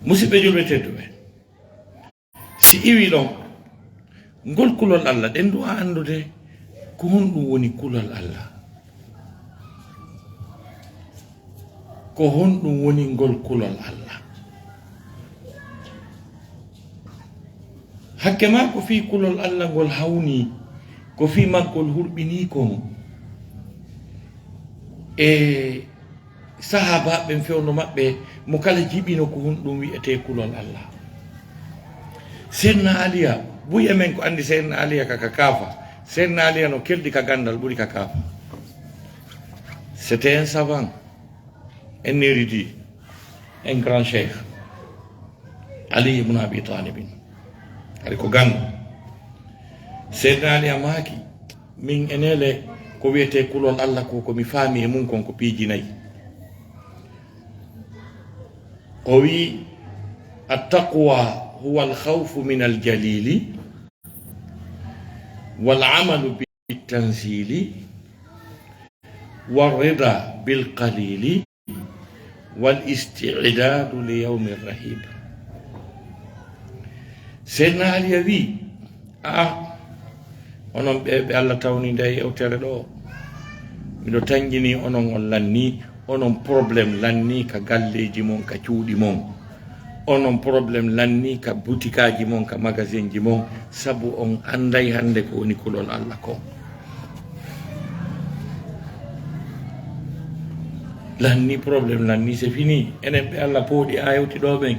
musidɓe julɓe tedduɓe si iwi ɗon ngol kulol Allah ɗen duwa andude ko honɗum woni kulol Allah ko honɗum woni ngol kulol Allah hakke ma ko fi kulol Allah ngol hawni ko fi maggol hurɓini kono e sahabaɓe fewno maɓɓe mo kala jiɓino ko honɗum wi'ete kulol Allah Seydina Aliya buya men ko andi Seydina Aliya kaka kaafa Seydina Aliya no keldi ka gandal ɓuri ka kaafa c'était un savant un érudit un grand cheikh Ali ibn Abi Talibin ari ko gandu Seydina Aliya maaki min enele ko wiyete kulol Allah ko mi faami e mum kon ko piiji nayi o wi attaqwa huwa alkhawfu min aljalili walamalu biltanzili walrida bilqalili walistidadu liyaumi rrahib Seydina Aliya wi onon ɓe Allah tawni nde yewtere ɗo miɗo tangini onon on lanni onon probléme lanni ka galleji mon ka cuuɗi mon onon probléme lanni ka boutikaji mon ka magasin ji mon sabu on anday hande ko woni kulol Allah ko lanni probléme lanni c'est fini enen ɓe Allah pooɗi ayewti ɗo ɓen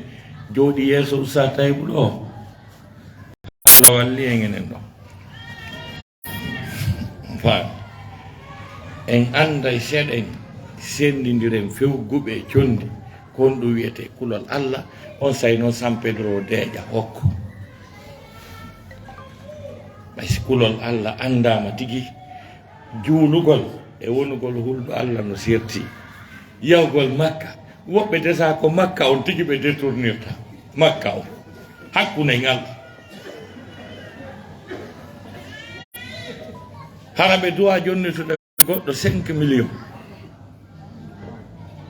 jooɗi yeeso Usta Taybu ɗo Allah walli en enen ɗo fa en anda seɗen sendidiren fewguɓe e condi ko honɗum wiyete kulol Allah on sayno San Pedro deeƴa hokko ɓaysi kulol Allah andama tigi juulugol e wonugol hulɗo Allah no serti yawgol Makka woɓɓe desa ko Makka on tigi ɓe détournirta Makka o hakkunen Allah hara ɓe duwa jonnitude goɗɗo 5 millions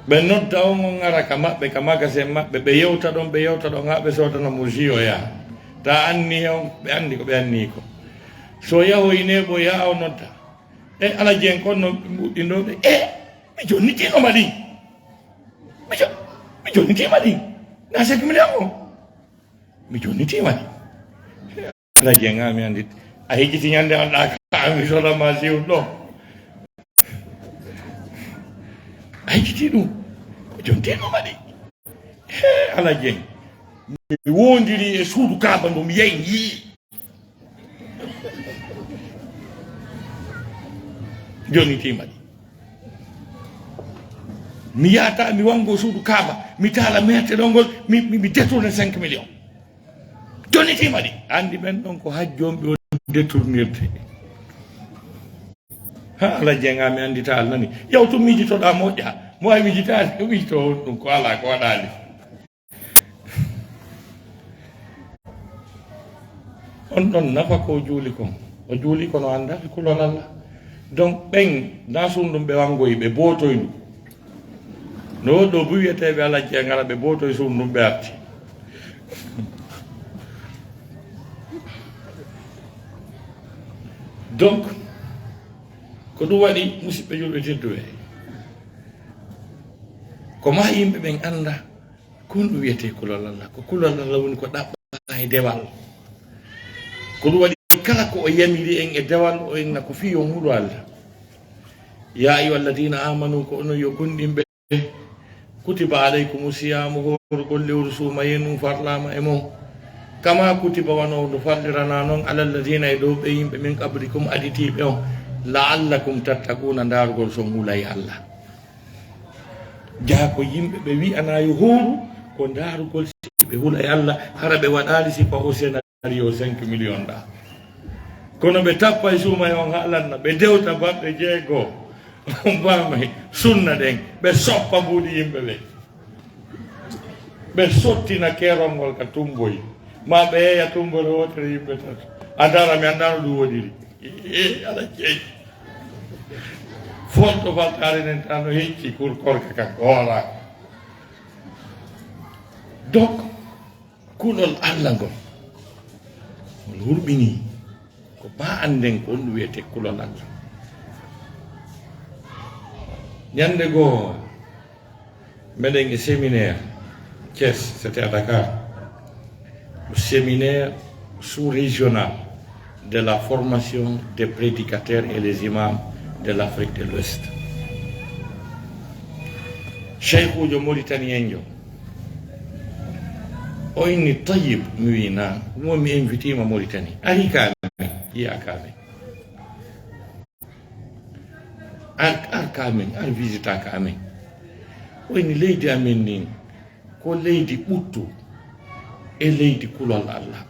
ɓe nodda on on ara ka maɓɓe ka magasin maɓɓe ɓe yewta ɗon ha ɓe sodana mo jus o yaha ta anni on ɓe andi ko ɓe anni ko so yahoyne ɓo yaha o nodda e ala jen konno ɓuɗɗinoɓe mi jonnitima ɗi mi jonnitima ɗi na 5 millions o mi jonnitima ɗi ala jen ami andi a hejjiti ñande on ɗa ami sodama siw ɗo a hejjiti ɗum jontinoma ɗi ala jen mi wondiri e suudu Kaaba ndo mi yeyi yii jonnitima ɗi mi yahata mi wango suudu Kaaba mi taala merte ɗo ngol mi détourne 5 millions jonnitima ɗi andi ɓen ɗon ko hajjomɓe o détournirde ha ala jenga mi andi taal nani yaw to mijitoɗa moƴƴa mo wawi mijitade mijito on ɗum ko ala ko waɗali on ɗon nafa ko juuli kon o juuli kono anda kulol Allah donc ɓen na sundum ɓe wangoyi ɓe botoy ndu no ɗo bu wiyeteɓe ala jengala ɓe botoy sundum ɓe arti donc ko ɗum waɗi musidɓe julɓe tedduɓe ko ma yimɓe ɓen anda ko ɗum wiyete kulol Allah ko kulol Allah woni ko ɗaɓɓa e dewal ko ɗum waɗi kala ko o yamiri en e dewal o enna ko fi yo huuɗo Allah ya ayuha alladina amanu ko onon yo gonɗinɓe kutiba aleykum siyamu horgol lewru suumayenum farlama e mon kama kutiba wano no fallirana noon alalladina e dow ɓe yimɓe min qablikum aditiɓe on la'allakum tattaquna darugol son hulay Allah jaa ko yimɓe ɓe wi'ana yo hooru ko darugol ɓe hulay Allah hara ɓe waɗali sifa o scénario 5 millions ɗa kono ɓe tappa e suumay on haalanna ɓe dewta balɗe 6 on mbamay sunna ɗen ɓe soppa mbuɗi yimɓe ɓe ɓe sottina kerol ngol ka tumboy ma ɓe yeeya tumbore wotere yimɓe tato a dara mi andano ɗum woɗiri ala jeeyi fonto faltare nen tan no hecci kur korka ka hooraka donc kulol Allah ngol on hurɓini ko ba anden ko on wiyete kulol Allah. Ñande goo meɗen e séminaire Thiès, c'était à Dakar, le séminaire sous-régional de la formation des prédicateurs et les imams de l'Afrique de l'Ouest. Cheikh ujo mauritanien jo o inni Tayyib mi wi na mo mi invité ma Mauritanie ari kame yiya kame ar kame ar visita kame o inni leydi amen ni ko leydi ɓuttu e leydi kulol Allah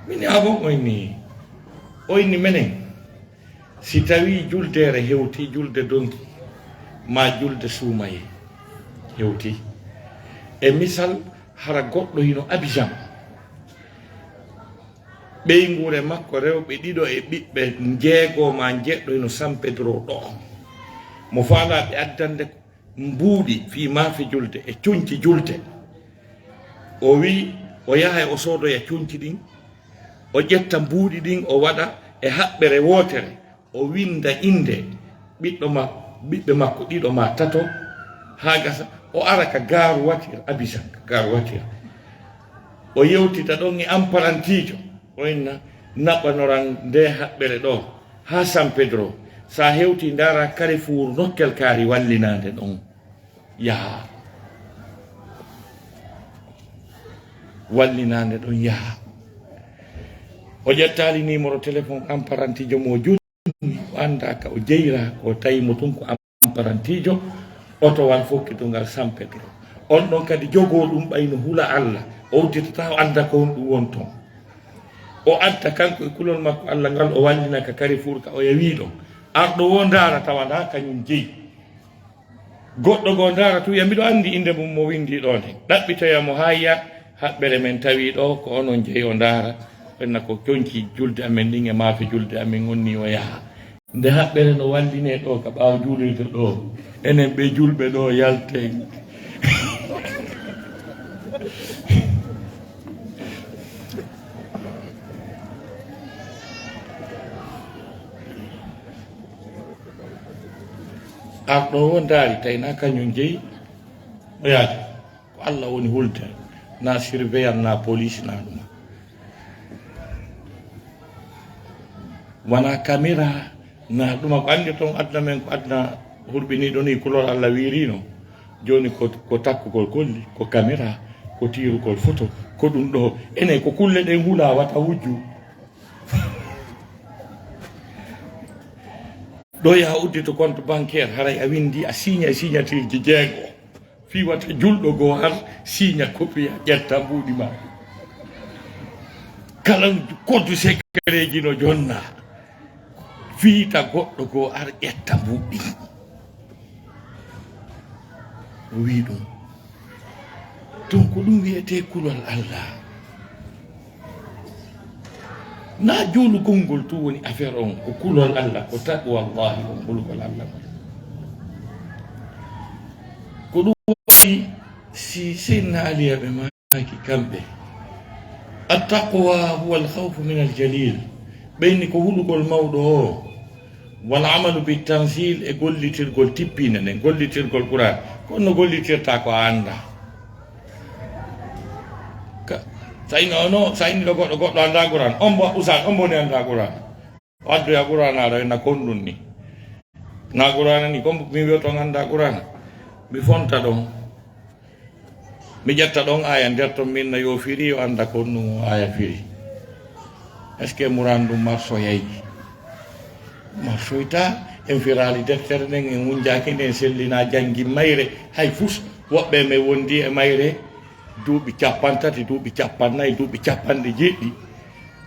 min abo o inni menen si tawi juldere hewti julde donki ma julde suumaye hewti e misal hara goɗɗo hino Abidjan ɓeygure makko rewɓe ɗiɗo e ɓiɓɓe jeego ma jeɗɗo hino San Pedro ɗo mo faalaɓe addande mbuuɗi fi maafe julde e cuñci julde o wi o yaha o soodoya cuñci ɗin o ƴetta mbuuɗi ɗin o waɗa e haɓɓere wootere o winda inde ɓiɓɓe makko ɗiɗo ma tato ha gasa o ara ka gaaru watira Abidjan ka gaaru watira o yewtita ɗon e amparantijo o inna naɓɓanoran nde haɓɓere ɗo ha San Pedro sa hewti ndara Carrefour nokkel kaari wallinande ɗon yaha wallinande ɗon yaha o ƴettali numéro téléphone amparantijo mo junni o anda ka o jeyra ko tawi mo tun ko amparantijo otowal fokkitungal San Pedro on ɗon kadi jogo ɗum ɓayno hula Allah o udditata o anda ko ɗum won ton o adda kanko e kulol makko Allah ngal o wallina ka Carrefour ka o yawi ɗon arɗo wo ndara tawana kañum jeyi goɗɗo go ndara tu wiya mbiɗo andi inde mum mo windi ɗo nde ɗaɓɓitoyamo ha yiya haɓɓere men tawi ɗo ko onon jeeyi o ndara ɓenna ko coñci julde amen ɗin e maafe julde amen onni o yaha nde haɓɓere no walline ɗo ka ɓaawa juulirde ɗo enen ɓe julɓe ɗo yalte arɗo wo ndaari tawina kañum jeyi o yaade ko Allah woni hulde na surveillant na police na ɗuma wona caméra na ɗuma ko andi toon adna men ko adna hurɓiniɗo ni kulol Allah wirino joni ko takkugol golli ko caméra ko tirugol photo ko ɗum ɗo enen ko kulle ɗen hula wata wujju ɗo yaha uddito compte bancaire haray a windi a signature ji jeego fi wata julɗo goo har signa copie a ƴetta mbuuɗi ma kala compte secret ji no jonna fiita goɗɗo goo ar ƴetta mbuuɗi o wi ɗum donc ko ɗum wiyete kulol Allah na juulugol ngol tu woni affaire on ko kulol Allah ko taqwa wallahi on kulgol Allah ko ɗum waɗi si Seydina Ali ɓe maki kamɓe attaqwa huwa alkhawfu min aljalil ɓeyni ko hulugol mawɗo o wal amalu bitansil e gollitirgol tippine nden gollitirgol Qur'an kono gollitirta ko anda sayni ɗo goɗɗo anda Qur'an on bo usan on boni anda Qur'an o addoya Qur'an aɗa na konɗum ni na Qur'an ni comme mi wiyoton anda Qur'an mi fonta ɗon mi ƴetta ɗon aya nder ton minna yo firi o anda ko ɗum o aya firi est ce que muran ɗum marsoyayji marsoyta en firali deftere nden en wunjaki nden sellina janggi mayre hay fus woɓɓe me wondi e mayre duuɓi capantati duuɓi capannayyi duuɓi capanɗe jeɗɗi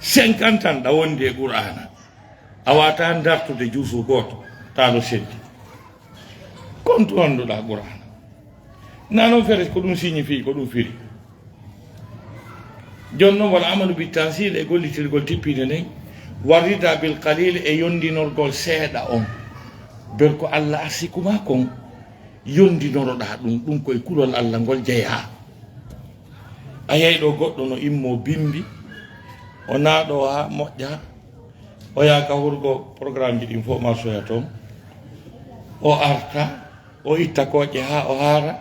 50 ans ɗa wondi e Qur'ana a wata dartude juusu goto taɗo seddi kontu annduɗa Qur'ana na noon fere ko ɗum signifie ko ɗum firi joni noon wala amalu bi tansil e gollitirgol tippine nden warrida bil qalil e yondinorgol seeɗa on ber ko Allah arsikuma kon yondinoroɗa ɗum koye kulol Allah ngol jeeya a yeyi ɗo goɗɗo no immo bimbi o naaɗo ha moƴƴa o yaaka hurgo programme ji ɗin fof marsoya toon o arta o itta koƴe ha o haara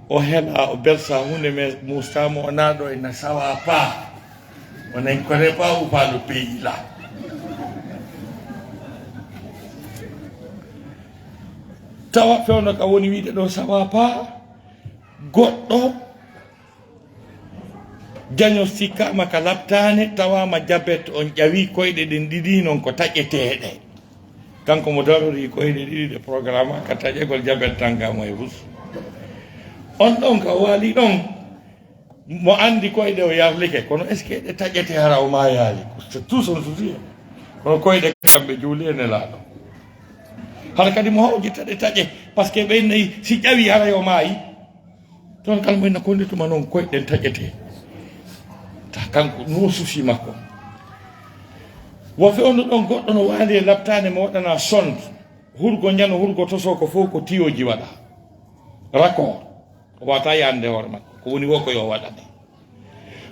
o heɗa o belsa hunde me mustamo o naaɗo ena sawa paa onen kone pa ou pas le pays là tawa fewno ka woni wiide ɗo sawa paa goɗɗo jaño sikkama ka labtane tawama jabet on ƴawi koyɗe ɗen ɗiɗi noon ko taƴeteɗe kanko mo darori koyɗe ɗiɗi ɗe programme ka taƴegol jabet tangamo e bus on ɗon ka waali ɗon mo andi koyɗe o yarlike kono est ce que ɗe taƴete hara o ma yaali c'est tout son souci kono koyɗe kamɓe juuli ene laaɗo hara kadi mo hawjita ɗe taƴe par ce que ɓe nayi si ƴawi haray o maayi toon kalmo ena kondituma noon koyɗen taƴete ta kanko no souci makko wo fewno ɗon goɗɗo no waali e labtane mo waɗana sonde hurgo ñano hurgo toso ko fof ko tiyoji waɗa raccord o wata yande hoore makko ko woni wo ko yo waɗane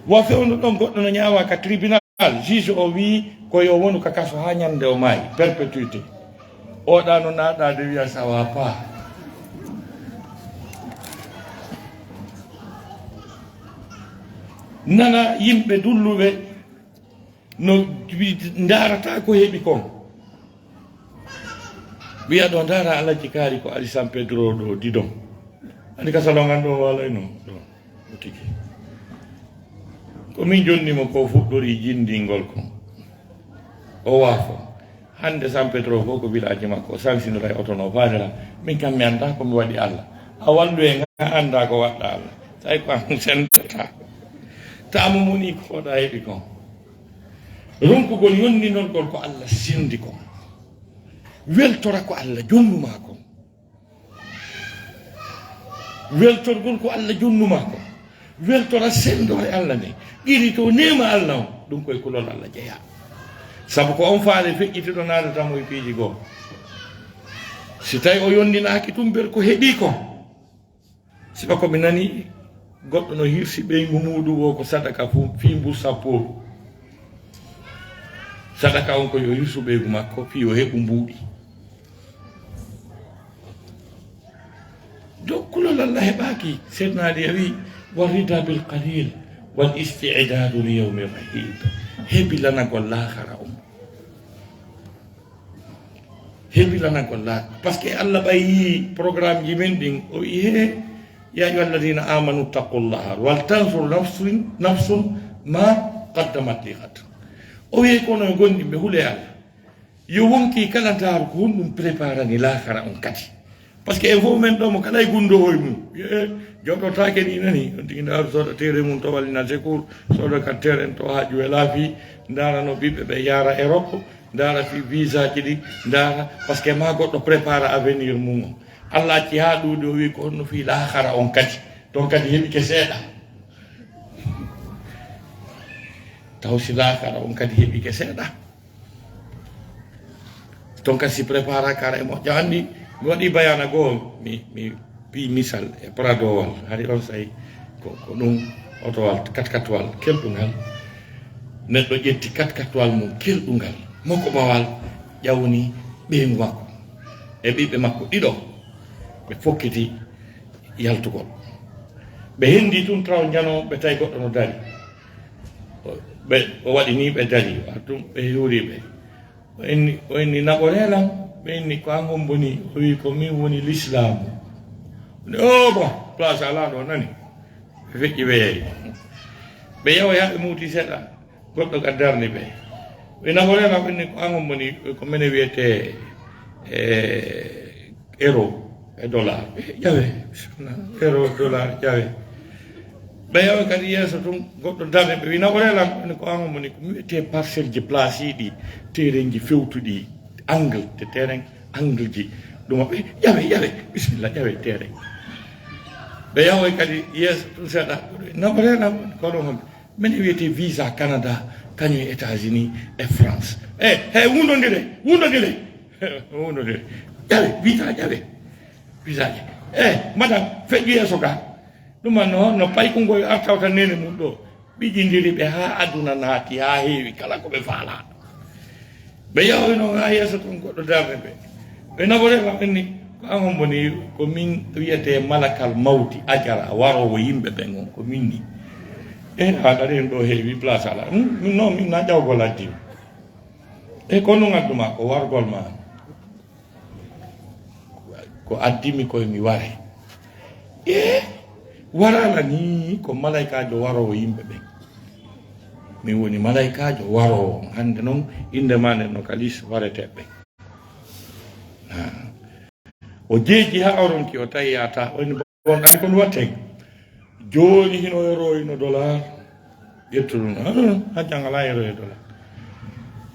wo fewno ɗon goɗɗo no ñawa ka tribunal juge o wi ko yo wonu ka kaso ha ñande o maayi perpétuité oɗa no naɗade wiya sawa pa nana yimɓe dulluɓe no darata ko heeɓi kon wiya ɗo dara alaji kaari ko ali san pedro ɗo didon andi ka salongan ɗo walayno ɗo o tigi komin jonnimo ko fuɗɗori jindingol kon o waafo hande san pedro fof ko village makko o sansinora e oto no faadira min kam mi anda komi waɗi allah a wallu e ga anda ko waɗɗa allah tawi ko an sendata tamo moni ko oɗa heeɓi kon ronkugol yondinorgol ko allah sindi kon weltora ko allah jonnuma kon weltorgol ko allah jonnuma kon weltora sendore allah nde ɓiri to nema allah o ɗum koye kulol allah jeeya sabu ko on faale feƴƴitiɗo nadatamo e piiji goo si tawi o yondinaki tum ber ko heeɓi kon siɓa komi nani goɗɗo no hirsi ɓeygu muɗum o ko sadaka fimbu sappo sadaka on ko yo hirsu ɓeygu makko fi o heɓu mbuuɗi donc kulol allah heɓaki sednaɗi a wi warrida bil qalil wal istidadu li yawmi rahib heɓilanagol lahara on heɓilanagol lahara par ce que allah ɓayi programme ji men ɗin o wi he ya ayuha alladina amanu taqullaha wal tanzur nafsun ma qaddamat li gad o wiye kono e gonɗimɓe huule allah yo wonki kala ndaaru ko honɗum préparani lahara on kadi par ce que en fof men ɗo mo kala e gundowoye mum joɗotake ni nani on tigi ndaaru sooda tere mum to wallina secour sooda ka terrain to haaju e laafi darano ɓiɓɓe ɓe yaara Europe dara fi visa ji ɗi dara par ce que ma goɗɗo prépara avenir mum o allah acci ha ɗuuɗi o wi ko honno fi lahara on kadi ton kadi heɓike seeɗa taw si lahara on kadi heɓike seeɗa ton kadi si prépara kara e moƴƴo andi mi waɗi bayana goo mi pi misal e pradowal hari on sayi ko ɗum otowal katkatwal kelɗugal neɗɗo ƴetti katkatwal mum kelɗugal makko bawal ƴawni ɓeygu makko e ɓiɓɓe makko ɗiɗo ɓe fokkiti yaltugol ɓe hendi tun traw jano ɓe tawi goɗɗo no dari ɓe o waɗi ni ɓe dari watum ɓe hewriɓe o inni naɓorelam ɓe inni ko an on boni o wi ko min woni l'islamu o bon place ala ɗo nani ɓe feƴƴi ɓe yeeyi ɓe yawa yaɓe muuti seeɗa goɗɗo ka darni ɓe ɓe naɓorelam ɓe inni ko an on boni ko mene wiyete euro e dollar ƴawe euro dollar ƴawe ɓe yawa kadi yeeso tun goɗɗo darne ɓe wi naɓorelam ɓe ko an on boni ko mi wiyete parcelle ji place ɗi terrain ji fewtuɗi angle de terrain angle ji ɗuma ɓe ƴawe bisimilla ƴawe terrain ɓe yawoy kadi yeeso tun seeɗa naɓorelam koɗo hon mene wiyete visa Canada kañum e États-Unis e France hey wundodire ƴawe visa ƴawe visa ji madame feƴƴu yeeso ga ɗuma no pay ko ngoy artawta nene mum ɗo ɓijindiri ɓe ha aduna naati ha heewi kala ko ɓe faalaɗo ɓe yahoyno ha yeeso ton goɗɗo darde ɓe naborema ɓenni ko an homboni ko min wiyete malakal mawti ajara warowo yimɓe ɓen on ko min ni haɗa ɗen ɗo heewi place ala non min na ƴawgol addimi ko nu gadduma ko wargol ma ko addimi koye mi ware warala ni ko malaikajo warowo yimɓe ɓen min woni malaikajo warowo hande noon inde ma nden no kalis wareteɓe o jeeji ha oronki o tawi yata oni bonɗani kon watte joni hino yoroyno dollar ƴettuɗum ha jangala yoroye dollar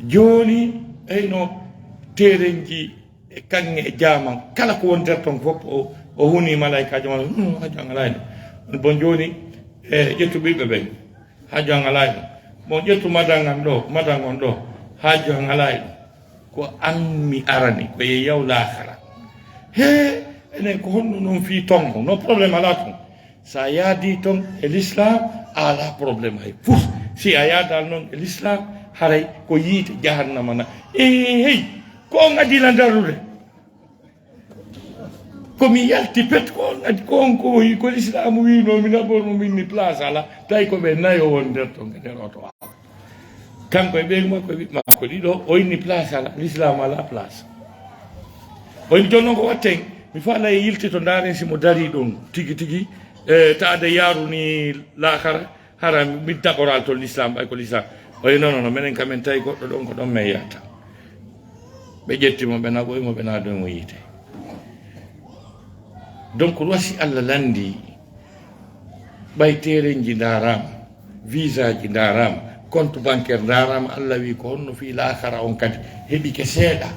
joni eyno terenji e kanŋe e jaman kala ko won nder ton fof o huni malaikajo ma ha jangalayno bon joni e ƴettu ɓiɓɓe ɓen ha jangalayno bon ƴettu madangan madangon ɗo ha jangalayno ko an mi arani ko ye yaw lakara he enen ko honno noon fi tongo no probléme ala ton sa yaadi ton e l'islam ala probléme hay fof si a yaadal noon e l'islam haray ko yiite jahannama na hey ko on adila darude komi yalti pet ko on adi ko on ko wi ko l'islam wino mi nabormo min ni place ala tawi ko ɓe nayo won nder ton e nder oto kanko e ɓeygu makko e ɓiɓɓe makko ɗiɗo o inni place ala l'islam ala place o inni jonnon ko watten mi faala e yilti to ndaren simo dari ɗon tigi tigi taade yaruni lakara hara min daɓoral to l'islam ɓay ko l'islam o wi non minen kamen tawi goɗɗo ɗon ko ɗon min yahata ɓe ƴettimo ɓe naɓoymo ɓe naadoymo yiite donc wasi Allah landi ɓay terenji darama visa ji darama compte bancaire darama Allah wi ko honno fi lakara on kadi heeɓi ke seeɗa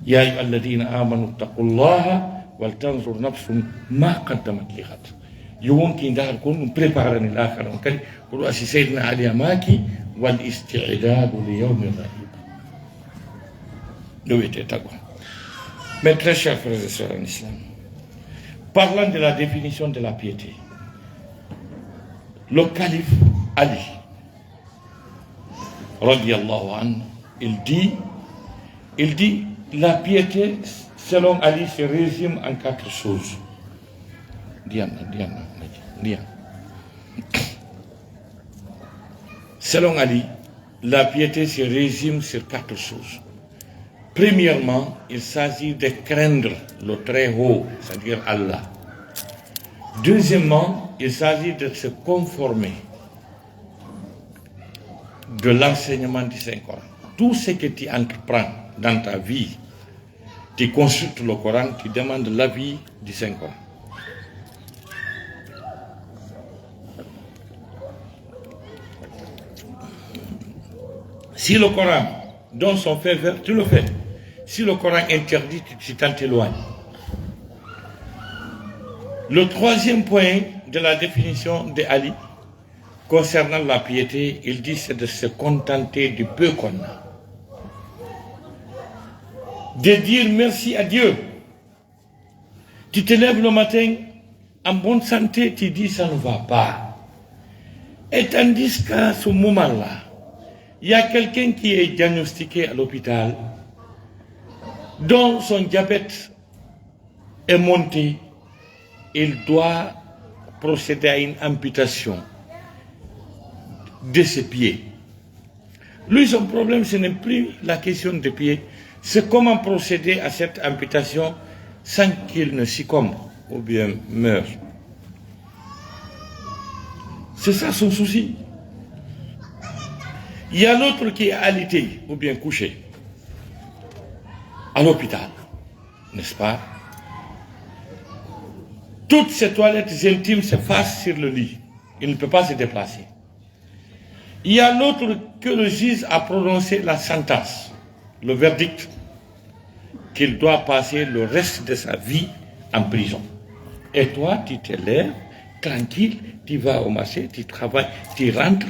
ya ayuha alladina amanu ittaqullaha wal tanzur nafsum ma qaddamat li ghad yo wonki ndar ko ɗum préparani lakara on kadi ko ɗo asi seydina ali amaki wal istidadu li yawmi rahib ɗo wiyete tago. Mes très chers frères et sœurs en islam, parlant de la définition de la piété, le calife Ali radiallahu anhu, il dit la piété selon Ali se résume en 4 choses. Diana. Selon Ali, la piété se résume sur 4 choses. Premièrement, il s'agit de craindre le très haut, c'est-à-dire Allah. Deuxièmement, il s'agit de se conformer de l'enseignement du Saint-Coran. Tout ce que tu entreprends dans ta vie, tu consultes le Coran, tu demandes l'avis du Saint-Coran. Si le Coran donne son faveur, tu le fais. Si le Coran interdit, tu t'en éloignes. Le troisième point de la définition de Ali concernant la piété, il dit c'est de se contenter du peu qu'on a. De dire merci à Dieu. Tu te lèves le matin en bonne santé, tu dis ça ne va pas. Et tandis qu'à ce moment-là, il y a quelqu'un qui est diagnostiqué à l'hôpital, dont son diabète est monté, il doit procéder à une amputation de ses pieds. Lui, son problème, ce n'est plus la question des pieds, c'est comment procéder à cette amputation sans qu'il ne succombe ou bien meure. C'est ça son souci. Il y a l'autre qui est alité ou bien couché à l'hôpital, n'est-ce pas? Toutes ces toilettes intimes se fassent sur le lit. Il ne peut pas se déplacer. Il y a l'autre que le juge a prononcé la sentence, le verdict, qu'il doit passer le reste de sa vie en prison. Et toi, tu te lèves, tranquille, tu vas au marché, tu travailles, tu rentres,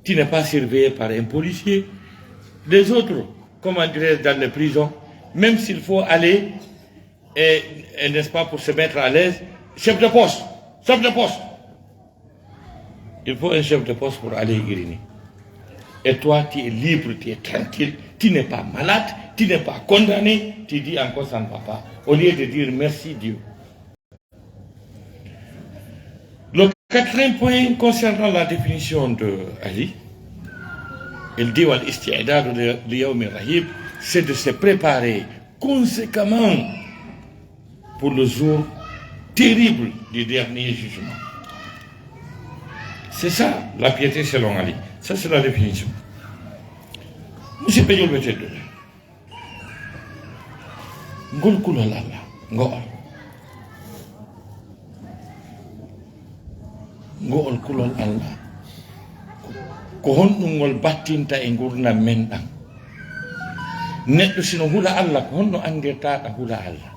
tu n'es pas surveillé par un policier. Les autres, comment dirais-je, dans les prisons, même s'il faut aller, et n'est-ce pas, pour se mettre à l'aise, chef de poste, chef de poste. Il faut un chef de poste pour aller Irini. Et toi, tu es libre, tu es tranquille, tu n'es pas malade, tu n'es pas condamné, tu dis encore ça ne va pas, au lieu de dire merci Dieu. Le quatrième point concernant la définition de Ali, il dit c'est de se préparer conséquemment pour le jour terrible du dernier jugement. C'est ça la piété selon Ali. Ça c'est la définition. Monsieur Payol Bete de Ngol Kulalala, Ngol Kulal Allah. Ko honɗum ngol battinta e gurdam men ɗam. Neɗɗo sino hula Allah ko honno andirtaɗa hula Allah.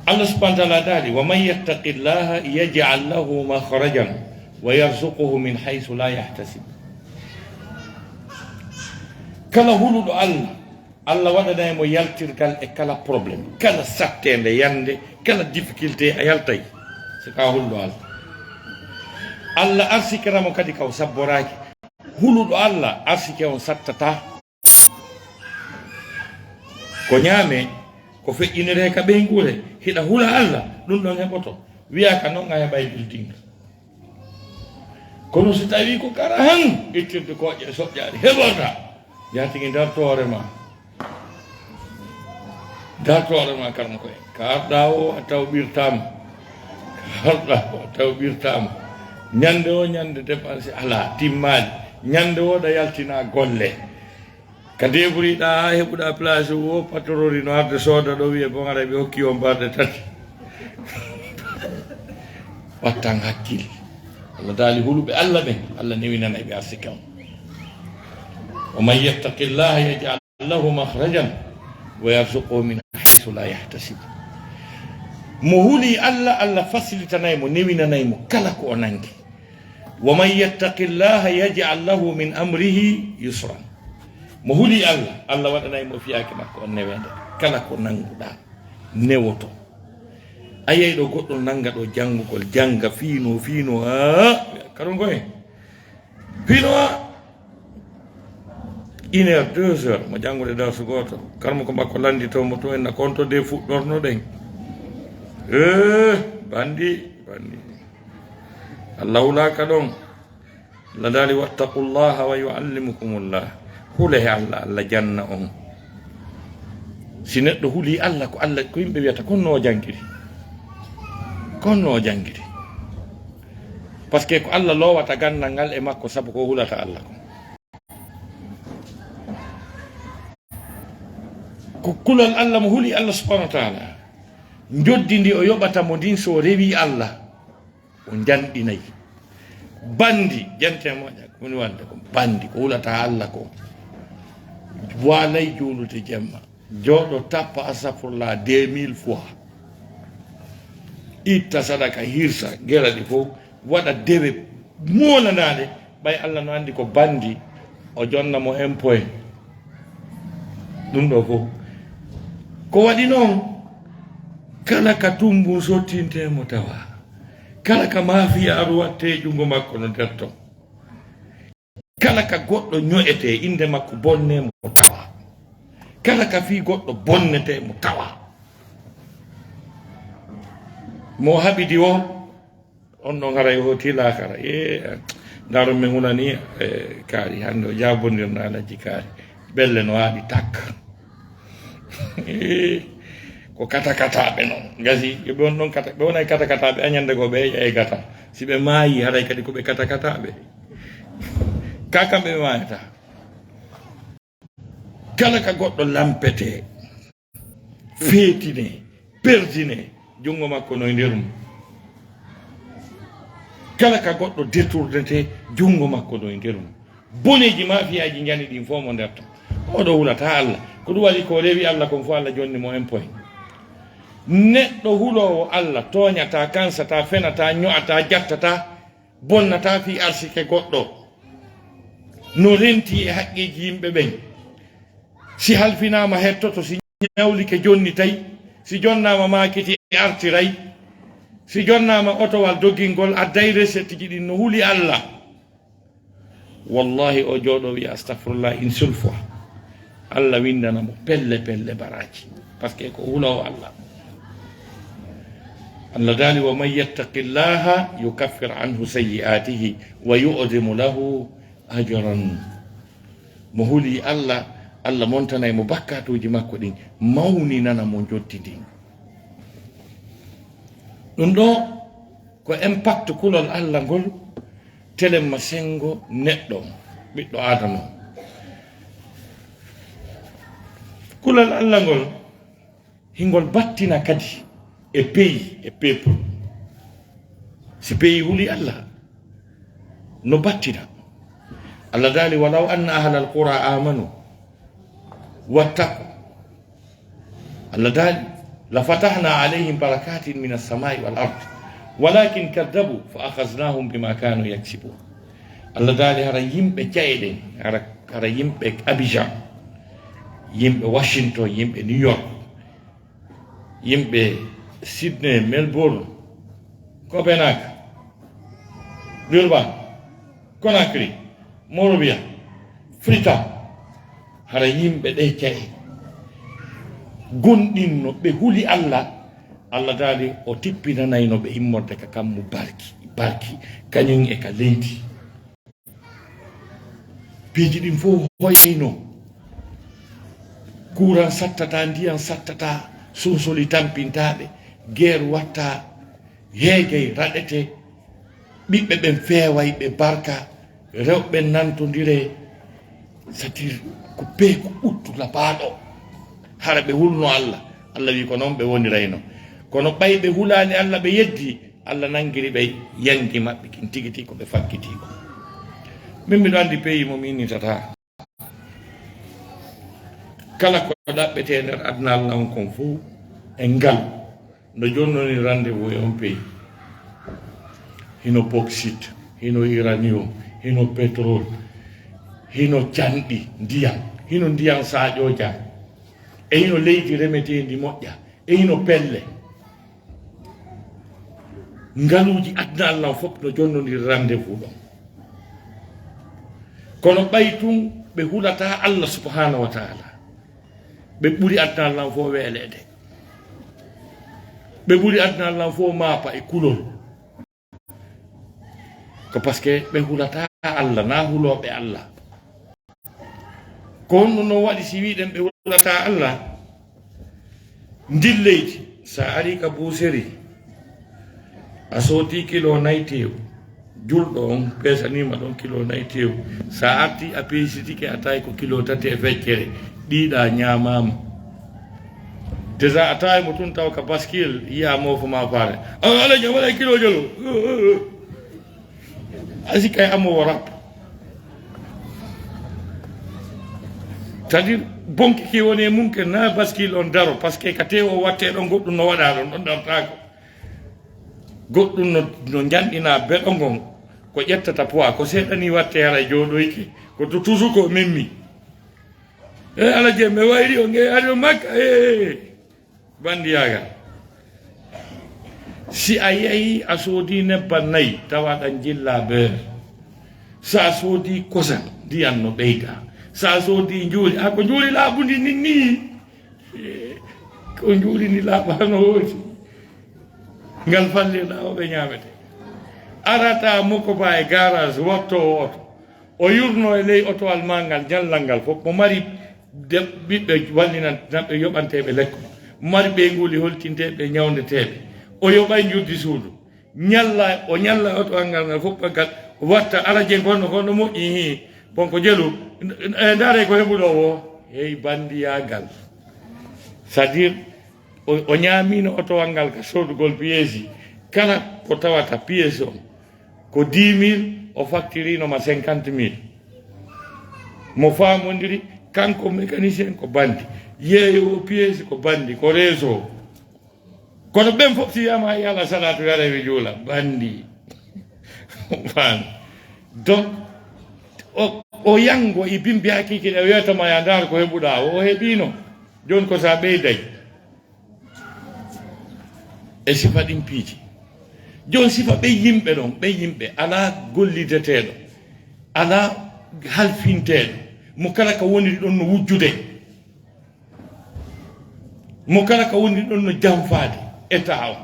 Allah subhanahu wa ta'ala dali wa man yattaqillaha yaj'al lahu makhrajan wa yarzuquhu min haythu la yahtasib. Kala huluɗo Allah, Allah waɗana mo yaltirgal e kala probléme, kala sattende yande, kala difficulté a yaltay so ka hulɗo Allah. Allah arsikiramo kadi kaw sabboraki. Huluɗo Allah arsike on sattata ko ñaame ko feƴƴinire ka ɓeygure hiɗa hula Allah ɗum ɗon heɓoto wiya ka noon a heɓay building kono so tawi ko kara han ittirde koƴƴe e soƴƴaade heɓota jatigi dartoore ma karma koye ka arɗa o a tawɓirtama ñande o ñande dépense ala timmali ñande o ɗa yaltina golle ka deburiɗa ha heɓuɗa place o patorori no arde sooda ɗo wiye bon ara ɓe hokki o mbarde tati wattan hakkille Allah daali huluɓe Allah ɓen Allah newinana ɓe arsika on wa man yattaqillaha yaj'al lahu makhrajan wa yarzuquhu min haythu la yahtasib. Mo huli Allah, Allah facilitanaymo newinanaymo kala ko o nangi. wa man yattaqillaha yaj'al lahu min amrihi yusran. Mo huli Allah, Allah waɗanaymo fiyake makko on newende kala ko nanguɗa newoto. Ayay ɗo goɗɗo nanga ɗo janngugol janga fino karon koye fino 1 heure 2 heures mo janngude darsu goto karmo ko makko landi taw mo to en konto de fuɗɗorno ɗen bandi Allah wulaka ɗon la dali wattaqullaha wa yuallimukumullah. Hule Allah janna on. Si neɗɗo huli Allah ko Allah ko yimɓe wiyata konno jangiri par ce que ko Allah lowata gandal ngal e makko sabu ko hulata Allah ko kulol Allah mo huli Allah subhanahu wa ta'ala joddindi o yoɓata mo ndin so rewi Allah o janɗinayi bandi jante moƴa koni wande ko bandi ko hulata Allah ko walay juulude jemma joɗo tappa astafurlah 2000 fois itta sadaka hirsa gera ɗi fof waɗa dewe molanade ɓay Allah no andi ko bandi o jonna mo 1 point ɗum ɗo fof ko waɗi noon kala ka tumbu sottintemo tawa kala ka mafiyaru watte jungo makko no nder ton kala ka goɗɗo ño'ete inde makko bonnemo tawa kala ka fi goɗɗo bonnete mo tawa mo haɓidi o on ɗon haray o tilakara ndaron min hunani kaari hande o jabondirno alaji kaari belle no haɗi tak ko katakataɓe noon gasi ɓe on ɗon ɓe wonay katakataɓe añande ko ɓe e gata si ɓe maayi haray kadi koɓe katakataɓe ka kamɓe ɓe mayata kala ka goɗɗo lampete feetine perdine jungo makko no e nder mum kala ka goɗɗo détournete jungo makko no e nder mum boneji mafiyaji jani ɗin fof mo nder ton oɗo hulata Allah ko ɗum waɗi ko rewi Allah kon fof Allah jonni mo 1 point neɗɗo hulowo Allah toñata kansata fenata ño'ata jattata bonnata fi arsike goɗɗo no renti e haqqeji yimɓe ɓen si halfinama hettoto si ñawlike jonni tawi si jonnama makiti artiray si jonnama otowal doggingol addayre se tigi ɗin no huli Allah wallahi o jooɗo wi astahfirullah une seule fois Allah windanamo pelle baraji par ce que ko hulowo Allah Allah dali wa man yattaqillaha yukaffir anhu sayyi'atihi wa yu'zimu lahu ajran mo huli Allah Allah montanay mo bakkatuji makko ɗin mawni nana mo jottidi ɗum ɗo ko impact kulol Allah ngol telemma sengo neɗɗo ɓiɗɗo adama kulol Allah ngol hingol battina kadi e pays e peuple si pays huli Allah no battina Allah dali walaw anna ahla alqura amanu wattaqu Allah dali لفتحنا عليهم بركات من السماء والأرض ولكن كذبوا فأخذناهم بما كانوا يكسبون الله دالي هرا يمبي جايدين هرا يمبي أبيجان يمبي واشنطن يمبي نيويورك يمبي سيدني ملبورن كوبنهاغ دوربان كوناكري مونروبيا فريتا هرا يمبي دي جايدين gonɗinno ɓe huli Allah Allah dali o tippinanayno ɓe immorde ka kammu barki kañum e ka leydi piiji ɗin fof hoyno courant sattata ndiyan sattata sunsoli tampintaɓe guerre watta heegay raɗete ɓiɓɓe ɓen feeway ɓe barka rewɓe nantodire c'est-à-dire ko bee ko ɓuttula baaɗo hara ɓe hulno Allah Allah wi ko noon ɓe wonirayno kono ɓay ɓe hulani Allah ɓe yeddi Allah nangiri ɓe yangi maɓɓe kin tigiti ko ɓe fakkiti ko min mbiɗo andi pays mo minnitata kala ko ɗaɓɓete nder aduna Allah on kon fof e ngal no jonnoni rendez-vous e on pays hino bauxite hino uranium hino pétrole hino canɗi ndiyam hino ndiyam saƴoja e hino leydi remetendi moƴƴa e hino pelle ngaluji aduna Allah fof no jonnodiri rendez-vous ɗon kono ɓay tun ɓe hulata Allah subhanahu wa taala ɓe ɓuri aduna Allah fof weelede ɓe ɓuri aduna Allah fof maapa e kulol ko par ce que ɓe hulata Allah na huloɓe Allah ko honno no waɗi si wiɗen ɓe hulata Allah ndilleydi sa ari ka buuseri a sooti kilo naytew julɗo on pesanima ɗon kilo naytew sa arti a peesitike a tawi ko kilo 3 e feccere ɗiɗa ñamama déjà a tawi mo tun taw ka baskil yiya mofo ma faare ala ñamala kilo jolo asi kay amowo rap c'est-à-dire bonki ki woni mum ke na baskil on daro par ce que ka tewo watte ɗon goɗɗum no waɗa ɗon ɗon dartako goɗɗum no janɗina beɗo ngon ko ƴettata poids ko seeɗani watte hara jooɗoyke ko to toujours ko memmi e ala je mi wayri o nge aɗo makka bandiyagal si a yeehi a soodi nebban nayyi tawaɗan jilla beere sa soodi kosam ndiyan no ɓeyda sa soodi njuuli ko njuuli laaɓundi nin ni ko njuuli ni laaɓano hooti ngal falliɗa o ɓe ñamete arata moko ba e garage watto oto o yurno e ley otowal ma ngal jallal ngal fof mo mari ɓiɓɓe wallinanɓe yoɓanteɓe lekko mari ɓeyguli holtinteɓe ñawdeteɓe o yoɓay jurdi suudu ñalla o ñalla otowal ngal ngal fof gal watta araje gonno kono moƴƴi hi bon ko jelu e ndaare ko heɓuɗo o hey bandiyagal c'est à dire o ñaamino otowal ngal ka sodugol piège kala ko tawata piège on ko 10 000 o facturinoma 50 000 mo famodiri kanko mécanicien ko bandi yeeyowo piège ko bandi ko réseau kono ɓen fof si yama yala salatu yarewi juula bandi fan donc o yango e bimbi hakkiki ɗe wiyatama ya ndar ko heɓuɗa o heeɓino joni ko sa ɓeyday e si faɗin piiji jon sifa ɓe yimɓe ɗon ɓe yimɓe ala gollideteɗo ala halfinteɗo mo kala ka woniri ɗon no wujjude mo kala ka woniri ɗon no jamfade état o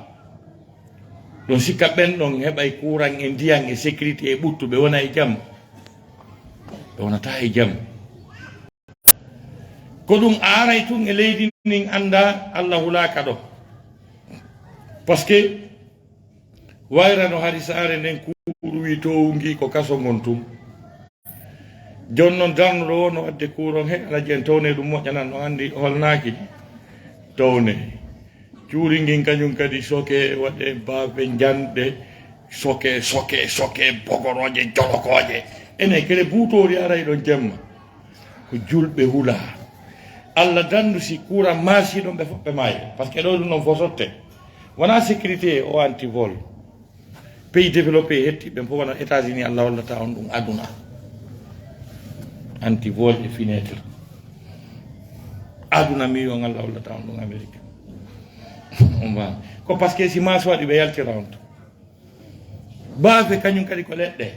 ɗon sikka ɓen ɗon heɓay courant e ndiyan e sécurité e ɓuttuɓe wona e jaam ɓe wonata e jaam ko ɗum aray tun e leydi nin anda Allah hulaka ɗo par ce que wayrano hari saare nden kuuru wi towungi ko kaso ngon tum jon noon darnuɗo o no wadde courant he ala jen towne ɗum moƴƴanan no andi holnaki towne cuuri ngin kañum kadi soke waɗe babe janɗe soke bogoroje jolokoje ene kede buutori aray ɗon jemma ko julɓe hula Allah dandu si courant marsi ɗon ɓe foɓɓe maayo par ce que ɗo ɗum noon fosotte wona sécurité o antivol pays développé hettiɓe fof wona États-Unis Allah wallata on ɗum aduna antivol e fenêtre aduna mi on Allah wallata on ɗum Amérique on va ko par ce que si mas waɗi ɓe yaltira on to baafe kañum kadi ko leɗɗe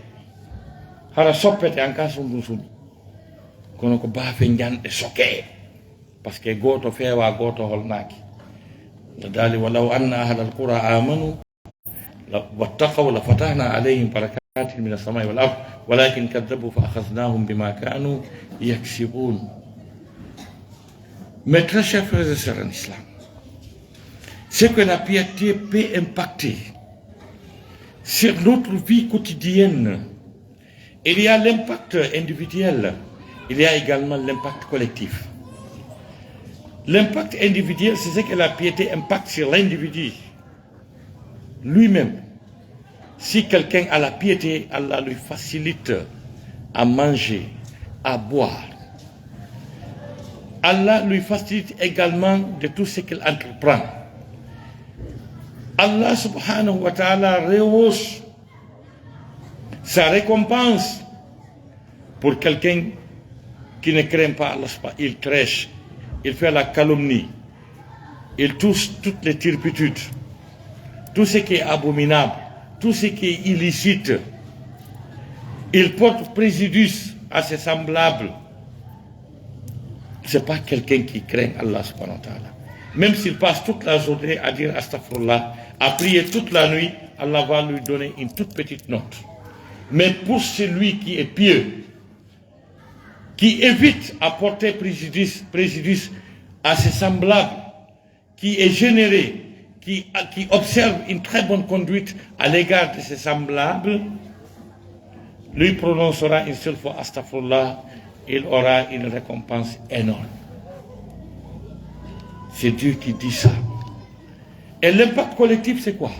hara soppete en ka sumɗum sumi kono ko baafe janɗe soke par ce que goto feewa goto holnaki dali walaw anna ahla alqura amanu wattaqaw la fatahna alayhim barakatin min as-samai wal ard walakin kadzabu fa akhadnahum bima kanu yaksibun. Mes très chers frères et sœurs en islam, c'est que la piété peut impacter sur notre vie quotidienne. Il y a l'impact individuel, il y a également l'impact collectif. L'impact individuel, c'est ce que la piété impacte sur l'individu lui-même. Si quelqu'un a la piété, Allah lui facilite à manger, à boire. Allah lui facilite également de tout ce qu'il entreprend. Allah subhanahu wa ta'ala rehausse sa récompense pour quelqu'un qui ne craint pas Allah. Il trèche, il fait la calomnie, il touche toutes les turpitudes, tout ce qui est abominable, tout ce qui est illicite. Il porte préjudice à ses semblables. Ce n'est pas quelqu'un qui craint Allah subhanahu wa ta'ala. Même s'il passe toute la journée à dire astaghfirullah, à prier toute la nuit, Allah va lui donner une toute petite note. Mais pour celui qui est pieux, qui évite à porter préjudice à ses semblables, qui est généré, qui observe une très bonne conduite à l'égard de ses semblables, lui prononcera une seule fois astaghfirullah, il aura une récompense énorme. C'est Dieu qui dit ça. Et l'impact collectif, c'est quoi?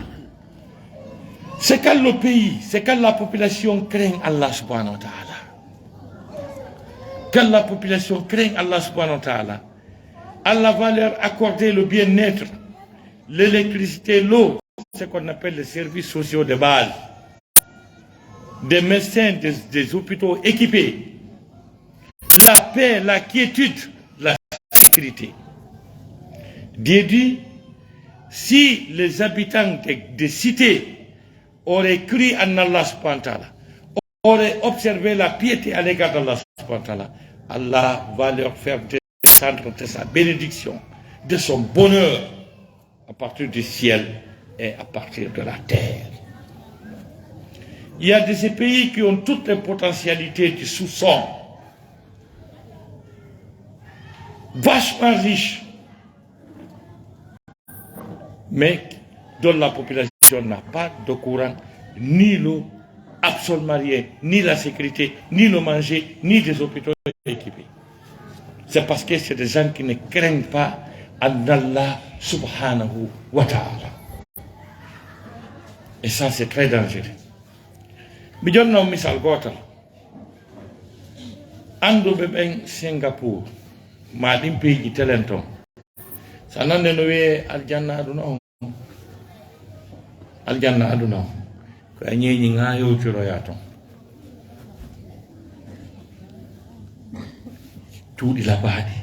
C'est quand le pays, c'est quand la population craint Allah subhanahu wa ta'ala. Quand la population craint Allah subhanahu wa ta'ala, Allah va leur accorder le bien-être, l'électricité, l'eau, ce qu'on appelle les services sociaux de base, des médecins, des hôpitaux équipés, la paix, la quiétude, la sécurité. Dieu dit, si les habitants des cités auraient cru en Allah subhanahu wa ta'ala, auraient observé la piété à l'égard d'Allah subhanahu wa ta'ala, Allah va leur faire descendre de sa bénédiction, de son bonheur, à partir du ciel et à partir de la terre. Il y a de ces pays qui ont toutes les potentialités du sous-sol, vachement riches, mais dont la population n'a pas de courant, ni l'eau, absolument rien, ni la sécurité, ni le manger, ni des hôpitaux équipés. C'est parce que c'est des gens qui ne craignent pas en Allah subhanahu wa ta'ala. Et ça, c'est très dangereux. Mi jonno misal gotal anduɓe ɓen Singapour ma ɗin peeji telen ton sa nande no wiye aljanna aduna on ko a ñeeñi nga yewtiroya ton cuuɗi labaaɗi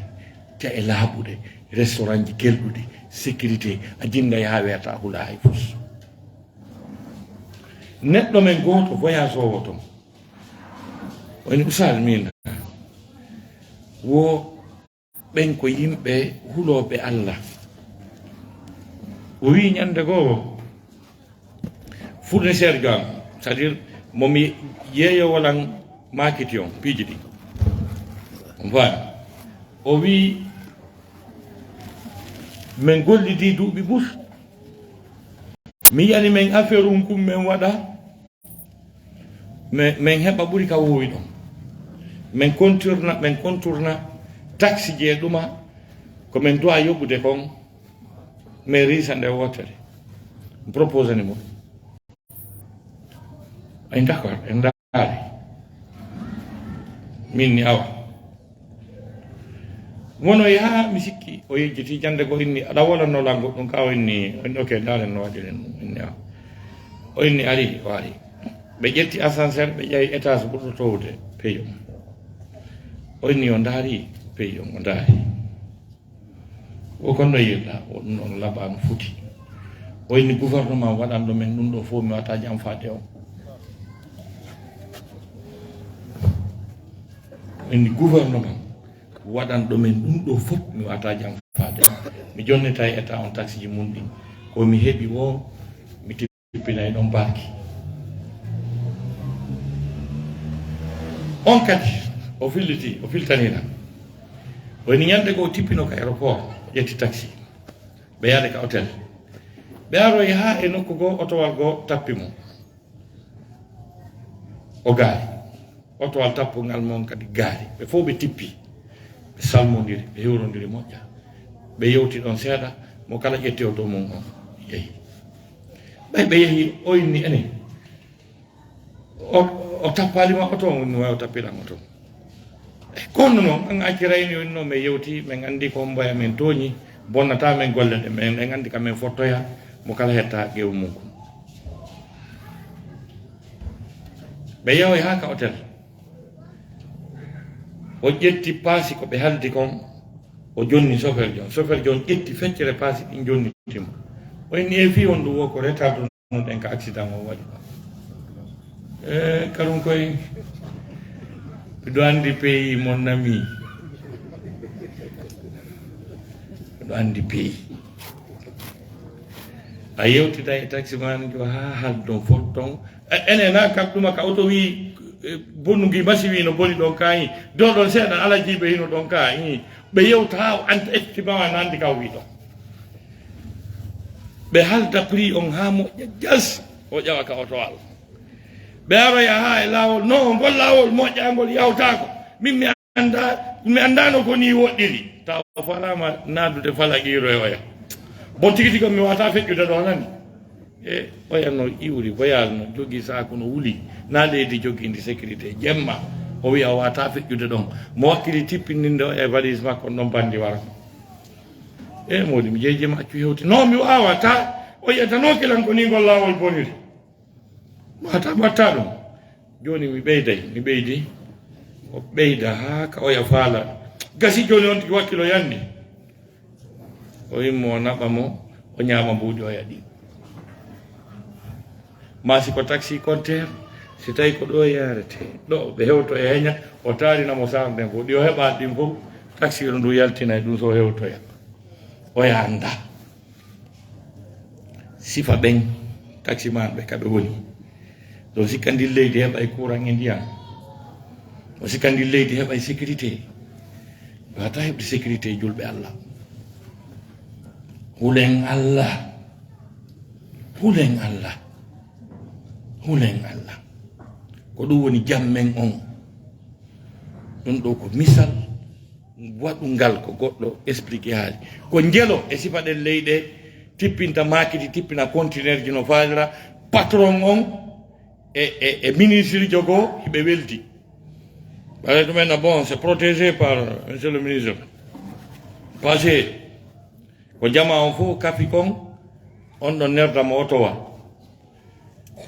ta e laaɓuɗe restaurant ji kelɗuɗi sécurité a jinda ya weeta hula hay fus neɗɗo men goto voyage o woto woni usal min wo ɓen ko yimɓe huloɓe Allah o wi ñande goo fournisseur jam c'est à dire momi yeeyo walan makiti on piiji ɗi voilà o wi min gollidi duuɓi ɓus mi yani min affaire um kum min waɗa min heɓa ɓuri ka wowi ɗon min contourna taxi je ɗuma komin dowa yoɓude kon min risa nde wotere propose ni mo ay d'accord en daari min ni awa wono yaha mi sikki o yejjiti jande go inni aɗa wolanno lango ɗum ka o inni ok dalen no waɗiren ɗum inni awa o inni ari o ari ɓe ƴetti ascenseur ɓe ƴeewi étage ɓurɗo towde peyo o inni o daari peyo o daari o konno yiɗɗa o ɗum ɗon laɓano futi o inni gouvernement waɗan ɗo men ɗum ɗo fof mi wata jam fade o inni gouvernement waɗan ɗo men ɗum ɗo fof mi wata jam fade o mi jonnita e état on taxi ji mum ɗi ko mi heɓi o mi tippinay ɗon barki on kadi o filliti o filtanina woni ñande go tippino ka aéroport ƴetti taxi ɓe yaade ka hôtel ɓe aroy ha e nokku goo otowal goo tappi mo o gaari otowal tappungal mon kadi gaari ɓe fof ɓe tippi ɓe salmodiri ɓe hewrodiri moƴƴa ɓe yewti ɗon seeɗa mo kala ƴetti o dow mum on yeehi ɓay ɓe yeehi o inni enen o tappalima oto woni wawi o tappiɗan oto kono noon an accirayni woni noon min yewti min andi ko mboya min tooñi bonnata min golle ɗe min en andi kamin fottoya mo kala hetta ƴeewu mum ko ɓe yewoy ha ka hôtel o ƴetti paasi ko ɓe haldi kon o jonni chauffeur jon ƴetti feccere paasi ɗin jonnitimo o inni e fi on ɗum wo ko retardu non ɗen ka accident o waɗi kaɗum koye miɗo andi pays mon nami miɗo andi pays a yewtida e taxi man jo ha halɗon fot ton enen ha kam ɗuma ka auto wi bonnugi masi wi no boni ɗon ka i dow ɗon seeɗa ala jiɓe hino ɗon ka i ɓe yewta ha anta estimama no andi ka wi ɗon ɓe halda prix on ha moƴƴa jas o ƴawa ka otowal ɓe aroya ha e laawol non ngol laawol moƴƴangol yawtako min mi andano ko ni woɗɗiri taw falama nadude falaƙiro e oya bon tigi tigi mi wata feƴƴude ɗo nani e oya no iwri voyage no jogui saku no wuuli na leydi joguindi sécurité ƴemma o wiya o wata feƴƴude ɗon mo wakkili tippininde o e valise makko ɗon bandi wara e modi mi jeejima accu hewti non mi wawata o yiyata no kilan ko ni ngol laawol boniri mata batta ɗum joni mi ɓeydi o ɓeyda ha ka oya faala gasi joni on tigi wakkilo yandi o yimmo o naɓa mo o ñaama mbuuɗi o yaɗi masi ko taxi compteur si tawi ko ɗo yarete ɗo ɓe hewto e heña o tarinamo sarden fof ɗi o heɓani ɗin fof taxi ɗo ndu yaltina e ɗum so hewtoya o yanda sifa ɓen taxi man ɓe kaɓe woni so sikkandi leydi heɓa e courant e ndiyam o sikkandi leydi heɓa e sécurité wata heɓde sécurité julɓe Allah hulen Allah ko ɗum woni jammen on ɗum ɗo ko misal waɗungal ko goɗɗo expliqué haali ko jelo e sifa ɗen leyɗe tippinta makiti tippina conteneur ji no falira patron on e ministre jogo hiɓe weldi ɓaɗa ɗumen bon c'est protégé par monsieur le ministre passé ko jama on fof kafi kon on ɗon nerdama otowa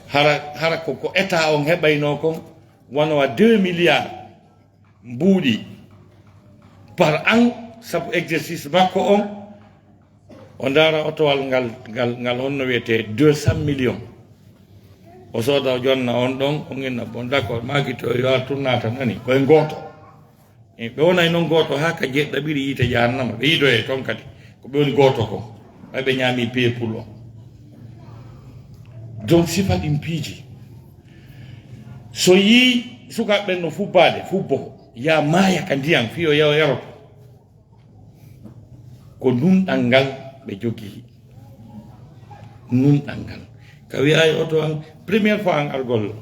hara ko état on heɓayno kon wonowa 2 milliards mbuuɗi par an sabu exercice makko on o ndara otowal ngal honno wiyete 200 millions o soda jonna on ɗon on inna bon d'accord makito yo turnata nani koye goto e ɓe wonay noon goto ha ka jeɗɗaɓiri yiite jahannama ɓe yiidoye toon kadi ko ɓe woni goto ko ɓe ñaami peepul o donc sifa ɗin piiji so yii sukaɓe no fubbade fubbo ya maaya ka ndiyam fiyo yaw yaroto ko nunɗal ngal ɓe jogii nunɗal ngal ka wiyayi oto an premiére fois an argol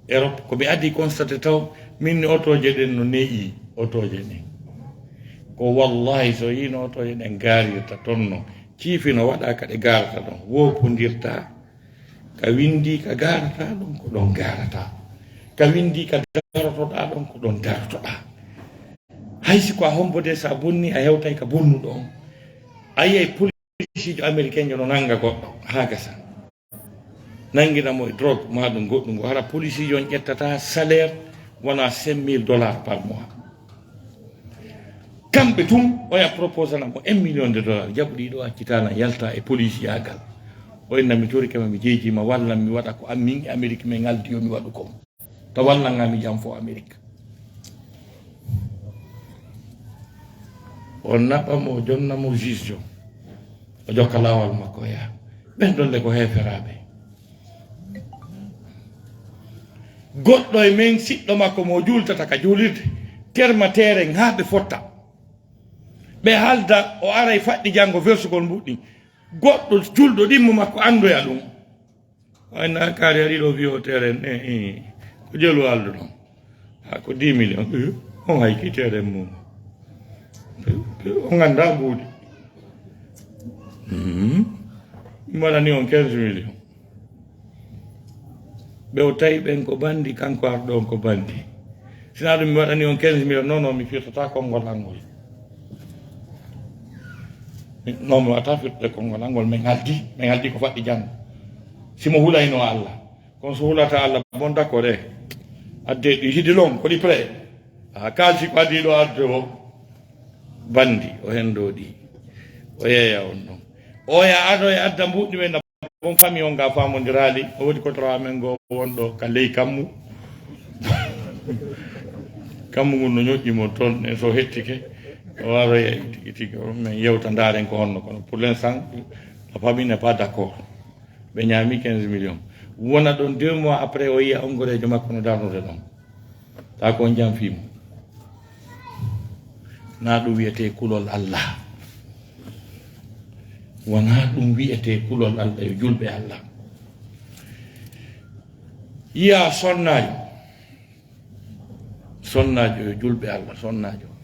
Europe ko ɓe addi constaté taw min ni otoje ɗen no neeƴi otoje ɗen ko wallahi so yino otoje ɗen gaarirta toon no ciifi no waɗa ka ɗe garata ɗon wopondirta ka windi ka garata ɗon ko ɗon garata ka windi ka darotoɗa ɗon ko ɗon darotoɗa haysi ko a hombode sa bonni a hewtay ka bonnuɗo on a yiyay policijo américain jo no nanga goɗɗo ha gasa nanguinamo e drogue maɗum goɗɗum ngo hara policijo on ƴettata salaire wona 5 000 $ par mois kamɓe tum oya proposanamo 1 million de dollars jaɓuɗiɗo accitana yalta e police yagal o innami tori kama mi jeejima wallan mi waɗa ko ammin e amérique min ngaldi yo mi waɗu kom to wallangami jam fo amérique o naɓamo o jonnamo juge jo o jokka lawol makko o yaha ɓen ɗonde ko heferaɓe goɗɗo e men siɗɗo makko mo jultata ka julirde termatere ha ɓe fotta ɓe halda o ara e faɗɗi janggo versugol mbuɗɗi goɗɗo julɗo ɗimmo makko andoya ɗum wayna kaari aɗiɗo wiyotere ko jelu aldo ɗon ha ko 10 millions on hay kitere mum on ganda mbuuɗi mi waɗani on 15 millions ɓe o tawi ɓen ko bandi kanko arɗo on ko bandi sina ɗum mi waɗani on 15 millions non mi firtata konngol angol non mi wata firtude konngol angol min haldi ko faɗɗi janngo simo hulayno Allah kono so hulata Allah bon d'accord e adde ɗi hidi long ko ɗi pré ha kalsi ko addi ɗo adde o bandi o hen ɗo ɗi o yeeya on ɗon oya ado e adda mbuɗɗi men bon famille on ga famodirali o woodi kotora men go wonɗo ka ley kammu kammu ngun no ñoƴƴimo toon e so hettike o waroya tigi men yewta ndaren ko honno kono pour l'instant la famille n'est pas d'accord ɓe ñaami 15 millions wona ɗon 2 mois après o yiya ongorejo makko no darnude ɗon ta ko jam fimo na ɗum wiyete kulol Allah wona ɗum wiyete kulol Allah yo julɓe Allah yiya sonnajo yo julɓe Allah sonnajo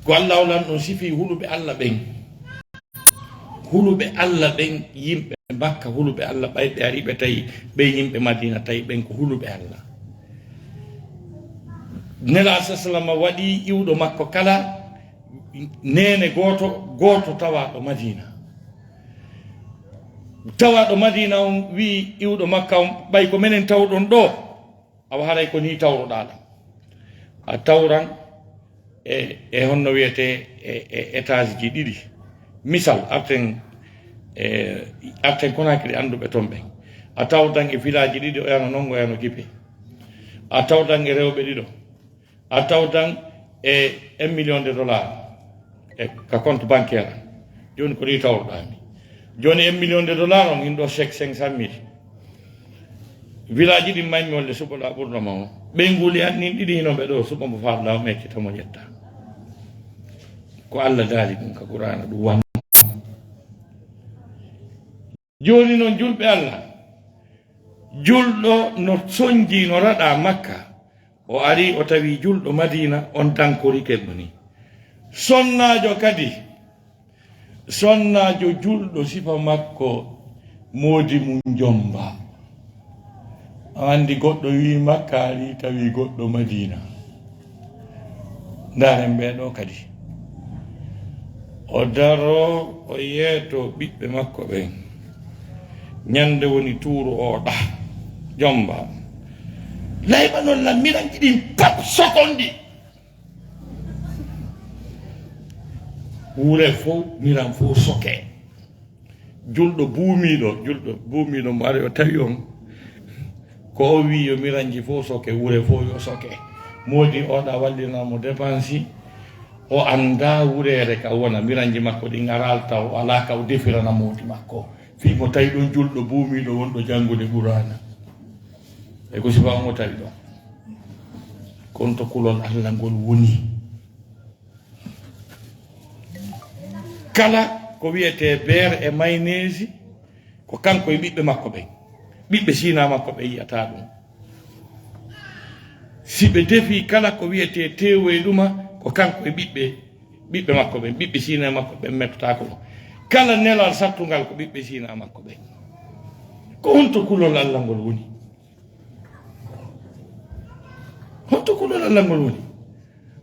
ko Allah olan ɗon sifi huluɓe Allah ɓen yimɓe Makka huluɓe Allah ɓayɓe ari ɓe tawi ɓe yimɓe Madina tawi ɓen ko huluɓe Allah nela sasalama waɗi iwɗo makko kala nene goto tawaɗo Madina on wi iwɗo makka on ɓay ko minen tawɗon ɗo awa haray ko ni tawroɗa ɗam a tawran e honno wiyete étage ji ɗiɗi misal arten Conakry anduɓe toon ɓen a tawdan e village ɗiɗi o yano noon o yano Kipe a tawdan e rewɓe ɗiɗo a tawdan e 1 million de dollars e ka compte bancaire joni ko ni tawroɗami joni 1 million de dollars on hin ɗo chèque 500 000 village ɗi maymi wolle suɓoɗa ɓurnoma o ɓey nguli an nin ɗiɗi hinoɓe ɗo suɓo mo farɗa o meccitamo ƴetta ko Allah daali ɗum ka Qur'ana ɗum wan joni noon julɓe Allah julɗo no soñji no raɗa Makka o ari o tawi julɗo Madina on dankori kelɗo ni sonnajo kadi sonnajo julɗo sifa makko moodi mum jomba andi goɗɗo wi Makka ari tawi goɗɗo Madina ndaren ɓeɗo kadi o daro o yeeto ɓiɓɓe makko ɓen ñande woni tuuru oɗa jomba layɓa noon lammiranki ɗin pat sokondi wuure fof miran fof soke julɗo buumiɗo mo ari o tawi on ko o wi yo miranji fof soke wure fof yo soke moodi oɗa wallinamo dépense o anda wurere ka wona miranji makko ɗi garal taw ala ka o defirana moodi makko fimo tawi ɗon julɗo buumiɗo wonɗo janngude ɓurana e ko sifa mo tawi ɗon kono to kulol Allah ngol woni kala ko wiyete beere e mayneesi ko kanko e ɓiɓɓe makko ɓen ɓiɓɓe sina makko ɓe yiyata ɗum si ɓe defi kala ko wiyete tewoye ɗuma ko kanko e ɓiɓɓe makko ɓen ɓiɓɓe sina makko ɓen mettotako ɗum kala nelal sattugal ko ɓiɓɓe sina makko ɓen ko honto kulol Allah ngol woni honto kulol Allah ngol woni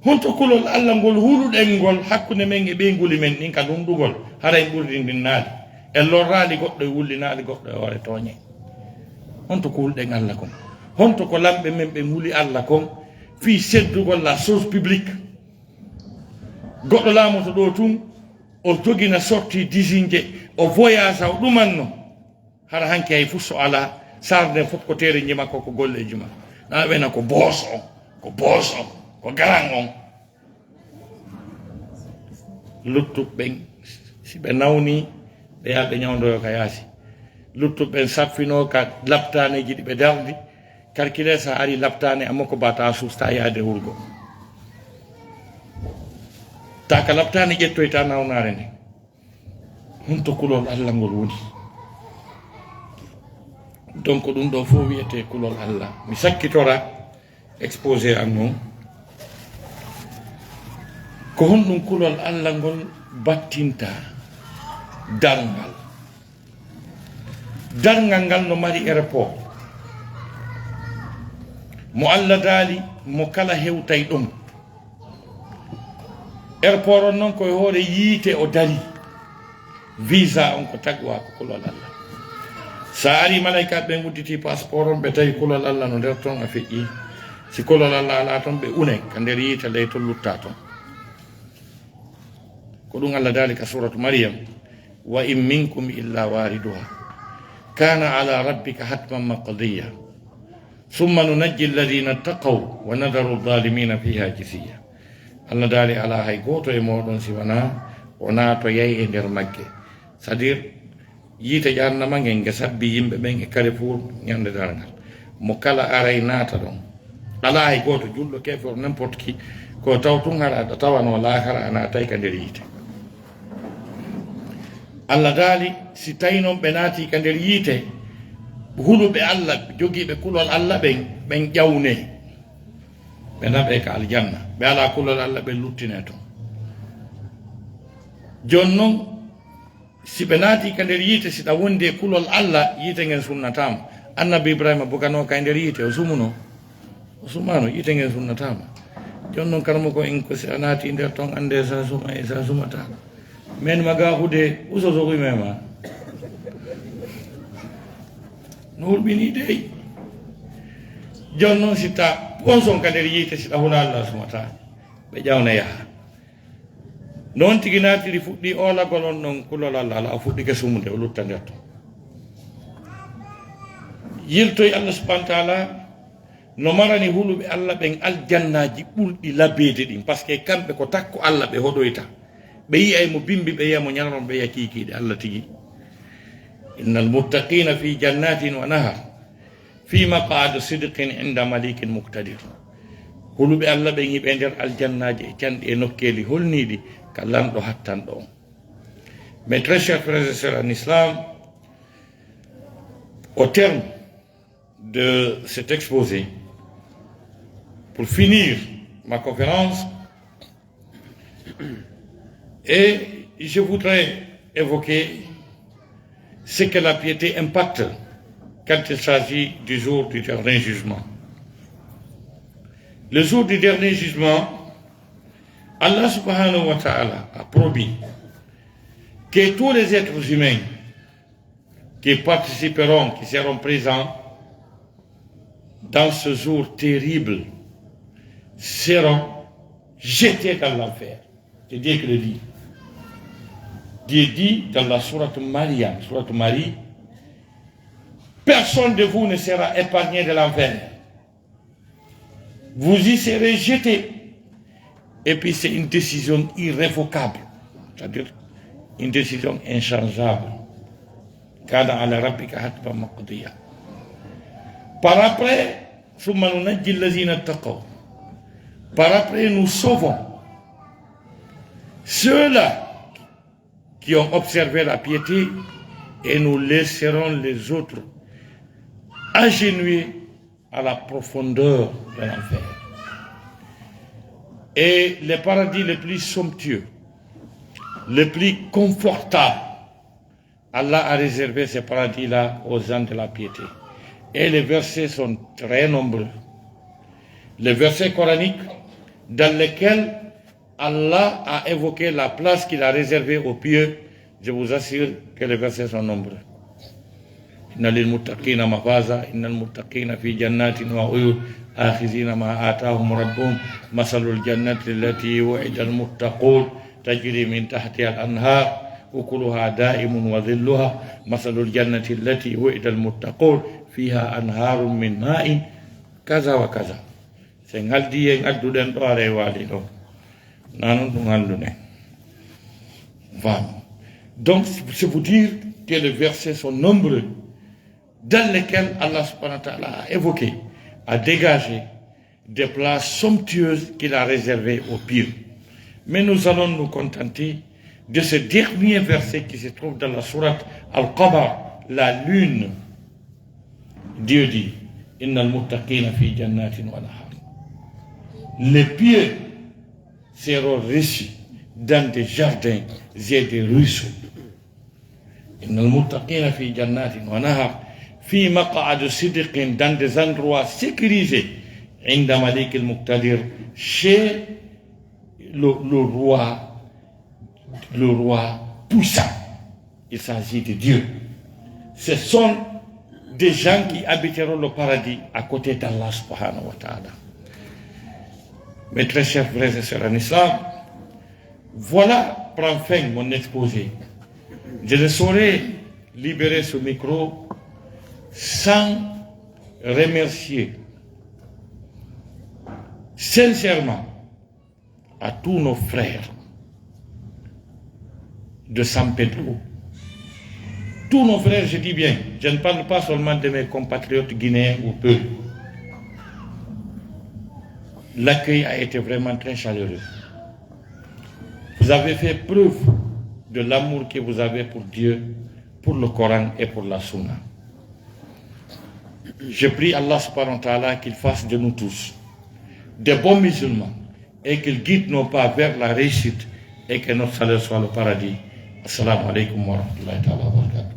honto kulol Allah ngol huluɗen ngol hakkude men e ɓeyguli men ɗin ka ɗum ɗugol haray ɓurdindinnaali e lorraali goɗɗo e wullinaali goɗɗo e hoore tooñe honto ko hulɗen Allah kon honto ko lamɓe men ɓe huli Allah kon fii seddugol la chose publique goɗɗo laamoto ɗo tun o jogina sorti disinje o voyage o ɗumanno hara hanki hay fusso ala sarde fof ko tereji makko ko golleji makko na ɓena ko boos on ko garan on luttuɓɓen si ɓe nawni ɓe yalɓe ñawdoyo ka yaasi luttuɓɓen saffino ka laptaneji ɗi ɓe dardi calcule sa ari laptane amma ko bata susta yaade wurgo ta ka laptane ƴettoyta nawnare nde honto kulol Allah ngol woni donc ɗum ɗo fof wiyete kulol Allah mi sakkitora exposé an noon ko honɗum kulol Allah ngol battinta darngal ngal no mari aéroport mo Allah daali mo kala hewtay ɗum aéroport on noon koye hoore yiite o dari visa on ko tagwa ko kulol Allah sa ari malaika ɓe gudditi passeport on ɓe tawi kulol Allah no nder toon a feƴƴi si kulol Allah ala toon ɓe une ka nder yiite ley to lutta toon ko ɗum Allah daali ka suratu Maryam wa in minkum illa wariduha kana ala rabbika hatman maqdiya summa nunajji alladhina ittaqaw wa nadaru adh-dhalimina fiha jithiya Allah daali ala hay goto e moɗon si wona to yayi e nder magge c'est à dire yiite jahannama ngen nge sabbi yimɓe ɓen e Carrefour ñande dargal mo kala aray naata ɗon ala hay goto julɗo kefor n'importe qui ko taw tun hara ɗo tawano laakara ana tawi ka nder yiite Allah daali si tawi noon ɓe naati ka nder yiite huluɓe Allah jogiiɓe kulol Allah ɓen ƴawne ɓe naɓe ka aljanna ɓe ala kulol Allah ɓe luttine toon joni noon si ɓe naati ka nder yiite si ɗa wondi e kulol Allah yiite ngen sunnatama annabi Ibrahima bugano ka e nder yiite o sumano yiite ngen sunnatama joni noon karmo ko en ko si a naati nder toon ande sa suma e sa sumata men maga hude usosokuyimema no hulɓini dey joni noon si ta ponson ka nder yiite si ɗa hula Allah sumata ɓe ƴawna yaha noon tigi naatiri fuɗɗi olagol on noon kulol Allah ala o fuɗɗi ke sumude o lutta nder toon yiltoye Allah subahana taala no marani huluɓe Allah ɓen aljannaji ɓurɗi labbede ɗin par ce que kamɓe ko takko Allah ɓe hoɗoyta ɓe yiyay mo bimbi ɓe yiyamo ñalano ɓe yiya kiikiiɗe Allah tigi inna almuttaqina fi jannatin wa nahar fi maqaadi sidqin inda malikin muqtadir huluɓe Allah ɓen yiɓe nder aljannaji e canɗi e nokkeli holniɗi ka lamɗo hattanɗo on. Mes très chers frères et sœurs en islam, au terme de cet exposé, pour finir ma conférence, et je voudrais évoquer ce que la piété impacte quand il s'agit du jour du dernier jugement. Le jour du dernier jugement, Allah subhanahu wa ta'ala a promis que tous les êtres humains qui participeront, qui seront présents dans ce jour terrible, seront jetés dans l'enfer. C'est Dieu qui le dit. Dieu dit dans la sourate Maryam, sourate Marie, personne de vous ne sera épargné de l'enfer. Vous y serez jetés. Et puis c'est une décision irrévocable, c'est-à-dire une décision inchangeable. Par après, nous sauvons ceux-là qui ont observé la piété et nous laisserons les autres agenouillés à la profondeur de l'enfer. Et les paradis les plus somptueux, les plus confortables, Allah a réservé ces paradis-là aux gens de la piété. Et les versets sont très nombreux. Les versets coraniques dans lesquels Allah a évoqué la place qu'il a réservée aux pieux, je vous assure que les versets sont nombreux. Inna lil muttaqina mafaza, innal muttaqina fi jannatin wa uyun, akhizina ma atahum rabbuhum, masalul jannati allati wu'ida al muttaqun, tajri min tahtiha al anhar, ukuluha da'imun wa dhilluha, masalul jannati allati wu'ida al muttaqun, fiha anharun min ma'in, kaza wa kaza. C'est ngaldi en adduɗen ɗo are waali ɗo nanon ɗum hallune. Voilà. Donc c'est vous dire que les versets sont nombreux dans lesquels Allah subhanahu wa ta'ala a évoqué, a dégagé des places somptueuses qu'il a réservées aux pieux. Mais nous allons nous contenter de ce dernier verset qui se trouve dans la sourate Al-Qamar, la lune. Dieu dit, Innal muttaqina fi jannatin wa nahar. Les pieux seront reçus dans des jardins et des ruisseaux. Innal muttaqina fi jannatin wa nahar. Fi maq'ad sidqin, dans des endroits sécurisés. Inda malik al-muqtadir, chez le roi puissant. Il s'agit de Dieu. Ce sont des gens qui habiteront le paradis à côté d'Allah subhanahu wa ta'ala. Mes très chers frères et sœurs en islam, voilà prend fin mon exposé. Je ne saurais libérer ce micro sans remercier sincèrement à tous nos frères de San Pedro. Tous nos frères, je dis bien, je ne parle pas seulement de mes compatriotes guinéens ou peu. L'accueil a été vraiment très chaleureux. Vous avez fait preuve de l'amour que vous avez pour Dieu, pour le Coran et pour la Sunna. Je prie Allah subhanahu wa ta'ala qu'il fasse de nous tous des bons musulmans et qu'il guide nos pas vers la réussite et que notre salut soit le paradis. Assalamu alaikum wa rahmatullahi ta'ala wa barakatuh.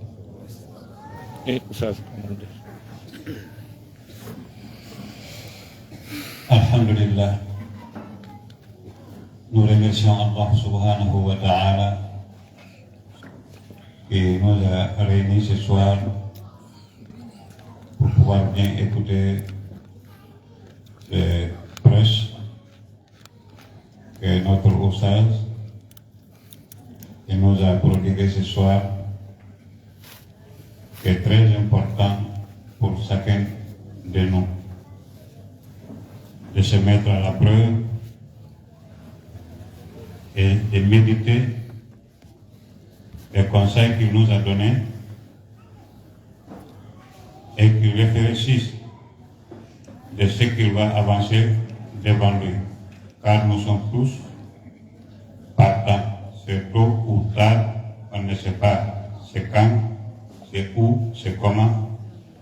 Alhamdulillah, nous remercions Allah subhanahu wa ta'ala qui nous a réunis ce soir pour pouvoir bien écouter les prêches que notre Oustaz qui nous a prodigué ce soir, qui est très important pour chacun de nous, de se mettre à la preuve et de méditer les conseils qu'il nous a donnés et qu'il réfléchisse de ce qu'il va avancer devant lui. Car nous sommes tous partants. C'est tôt ou tard, on ne sait pas c'est quand, c'est où, c'est comment,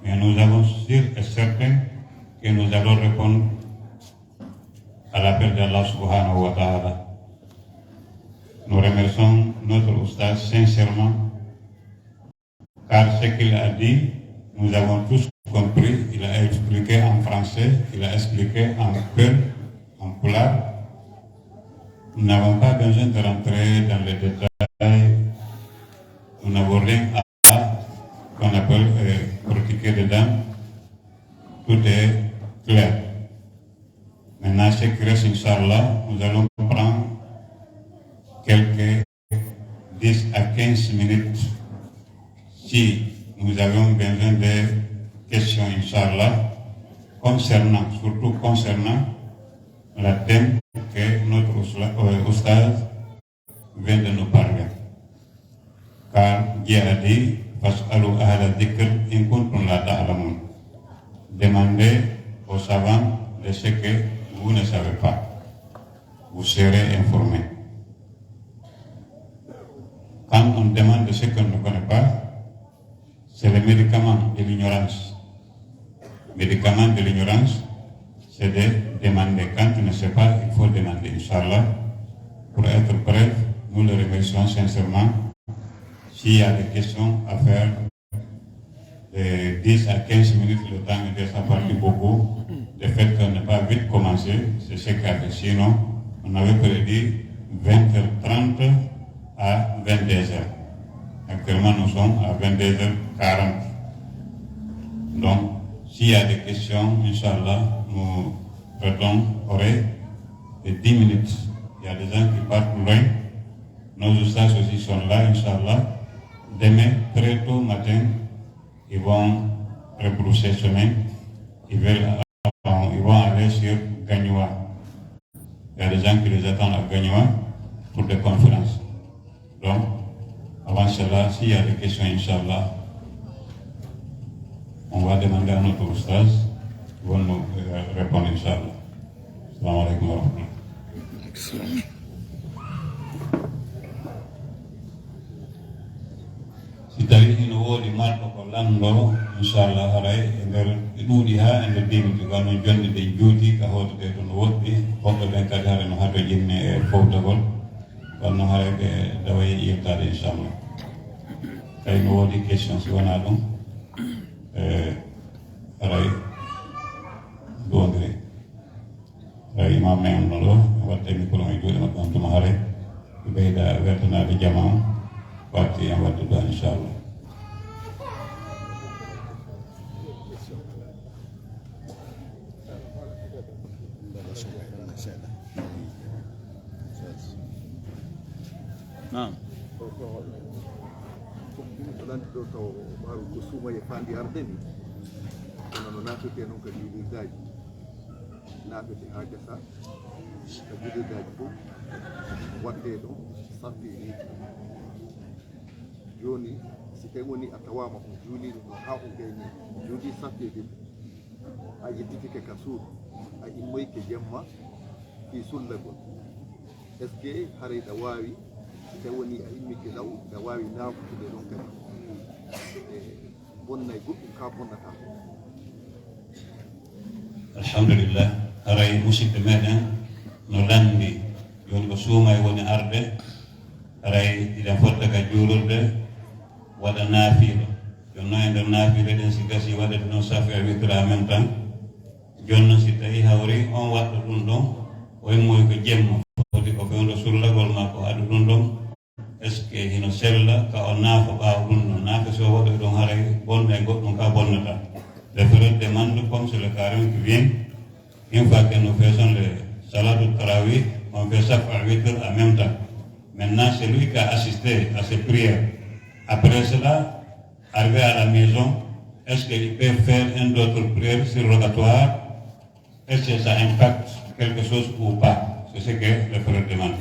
mais nous avons sûr et certain que nous allons répondre à l'appel d'Allah subhanahu wa ta'ala. Nous remercions notre Oustaz sincèrement, car ce qu'il a dit, nous avons tous compris. Il a expliqué en français, il a expliqué en peul, en pulaar. Nous n'avons pas besoin de rentrer dans les détails. Nous n'avons rien à qu'on appelle pratiquer dedans. Tout est clair. Maintenant, ce qui reste, Inch'Allah, nous allons prendre quelques 10 à 15 15 minutes si nous avons besoin de questions, Inch'Allah, surtout concernant la thème que notre Oustaz vient de nous parler. Car Dieu a dit, Fas'alu ahla dhikr in kuntum la ta'lamun. Demandez aux savants de ce que vous ne savez pas. Vous serez informés. Quand on demande de ce qu'on ne connaît pas, c'est le médicament de l'ignorance. Médicament de l'ignorance, c'est de demander. Quand tu ne sais pas, il faut demander. Inch'Allah, pour être prêt, nous le remercions sincèrement. S'il y a des questions à faire, de 10 à 15 minutes, le temps est déjà parti beaucoup. Le fait qu'on n'a pas vite commencé, c'est ce qu'a fait. Sinon, on avait prédit 20h30 à 22h. Actuellement, nous sommes à 22h40. Donc, s'il y a des questions, Inch'Allah, nous prêtons oreille de 10 minutes. Il y a des gens qui partent loin. Nos ustads aussi sont là, Inch'Allah. Demain, très tôt matin, ils vont rebrousser chemin. Ils vont aller sur Gagnoua. Il y a des gens qui les attendent à Gagnoua pour des conférences. Donc, avant cela, s'il y a des questions, Inch'Allah, on va demander à notre ustaz, ils vont nous répondre, Inch'Allah. Assalamu alaikum wa rahmatullah. Si tawi ina woodi marɗo ko lanndoo inchallah haray e ndeer ɗuuɗi haa e ndeer dimiti gal noon jonde ɗe juuti ka hootoɗe to no woɗɗi hoɓɓe ɓen kadi hare no hato jinne e fowtagol gal noon haray ɓe dawayi yettade inchallah. Tawi no woodi question si wonaa ɗum haray duwondiri haray imam men on ɗo watte micro e juuɗe maɓɓe on tuma haray ɓe ɓeyda wertanaade jama on watti en wadduɗo inchallah. Naam. Ɗo taw ɓaaru ko suuma e faandi arde ni kono no naatete noon ka juulirdaji naatete haa gasa ka juulirdaji fof waɗte ɗo safti ni joni si tawi woni a tawama ko juuliri ɗo haa o gayni juuli saftede a yettitike ka suudu a immoyke jemma fi sullagol est ce que haray ɗa waawi si tawi woni a immike law ɗa waawi naafutude ɗon kadi bonnay goɗɗum ka bonnata. Alhamdulillah, haray musidɓe meɗen no landi joni ko suuma e woni arde haray iɗen fotta ka juulurde waɗa naafiiɗo joni noon e nder naafiiɗo ɗen si gasi waɗete noon safi a witira en même temps joni noon si tawi hawri on waɗɗo ɗum ɗon o immoy ko jemma foti ko fewndo sullagol ma ko aɗa ɗum ɗon est ce que hino sella ka o naafa ɓaawa ɗum ɗon naafa so waɗoy ɗon haray bonɗo e goɗɗum ka bonnata. Le frère demande, comme c'est le carême qui vient, une fois que nous faisons le salat du tarawih, on fait ça par 8 heures en même temps. Maintenant, celui qui a assisté à ces prières, après cela, arrivé à la maison, est-ce qu'il peut faire une autre prière surrogatoire? Est-ce que ça impacte quelque chose ou pas? C'est ce que le frère demande.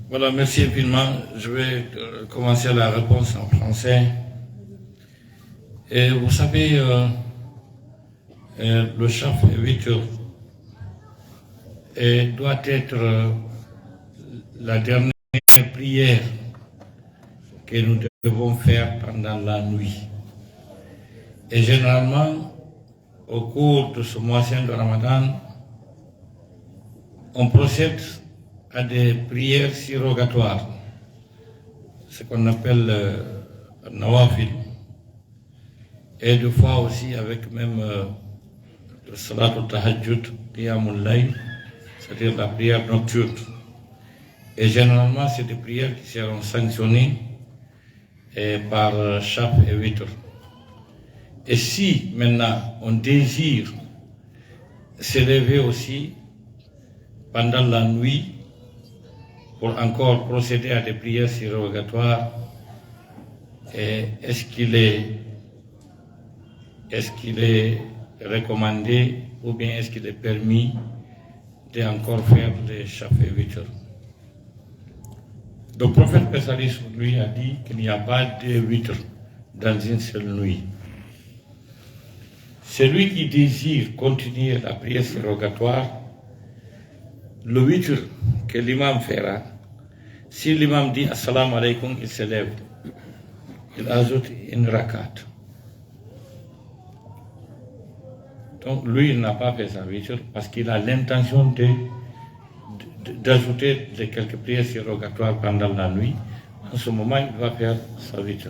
Voilà, merci infiniment. Je vais commencer la réponse en français. Et vous savez, le chef 8 heures doit être la dernière prière que nous devons faire pendant la nuit. Et généralement, au cours de ce mois saint de Ramadan, on procède à des prières surrogatoires, ce qu'on appelle nawafil. Et des fois aussi avec même le salat al-tahajjud, qiyamul layl, c'est-à-dire la prière nocturne. Et généralement, c'est des prières qui seront sanctionnées par chaf et witr. Et si maintenant on désire s'élever aussi pendant la nuit pour encore procéder à des prières surrogatoires, est-ce qu'il est recommandé ou bien est-ce qu'il est permis de encore faire les chafé witr? Le prophète Pesali sur lui a dit qu'il n'y a pas de witr dans une seule nuit. Celui qui désire continuer la prière surrogatoire, le witr que l'imam fera, si l'imam dit assalamu alaikum, il se lève, il ajoute une rakat. Donc lui, il n'a pas fait sa witr parce qu'il a l'intention d'ajouter quelques prières surrogatoires pendant la nuit. En ce moment, il va faire sa witr.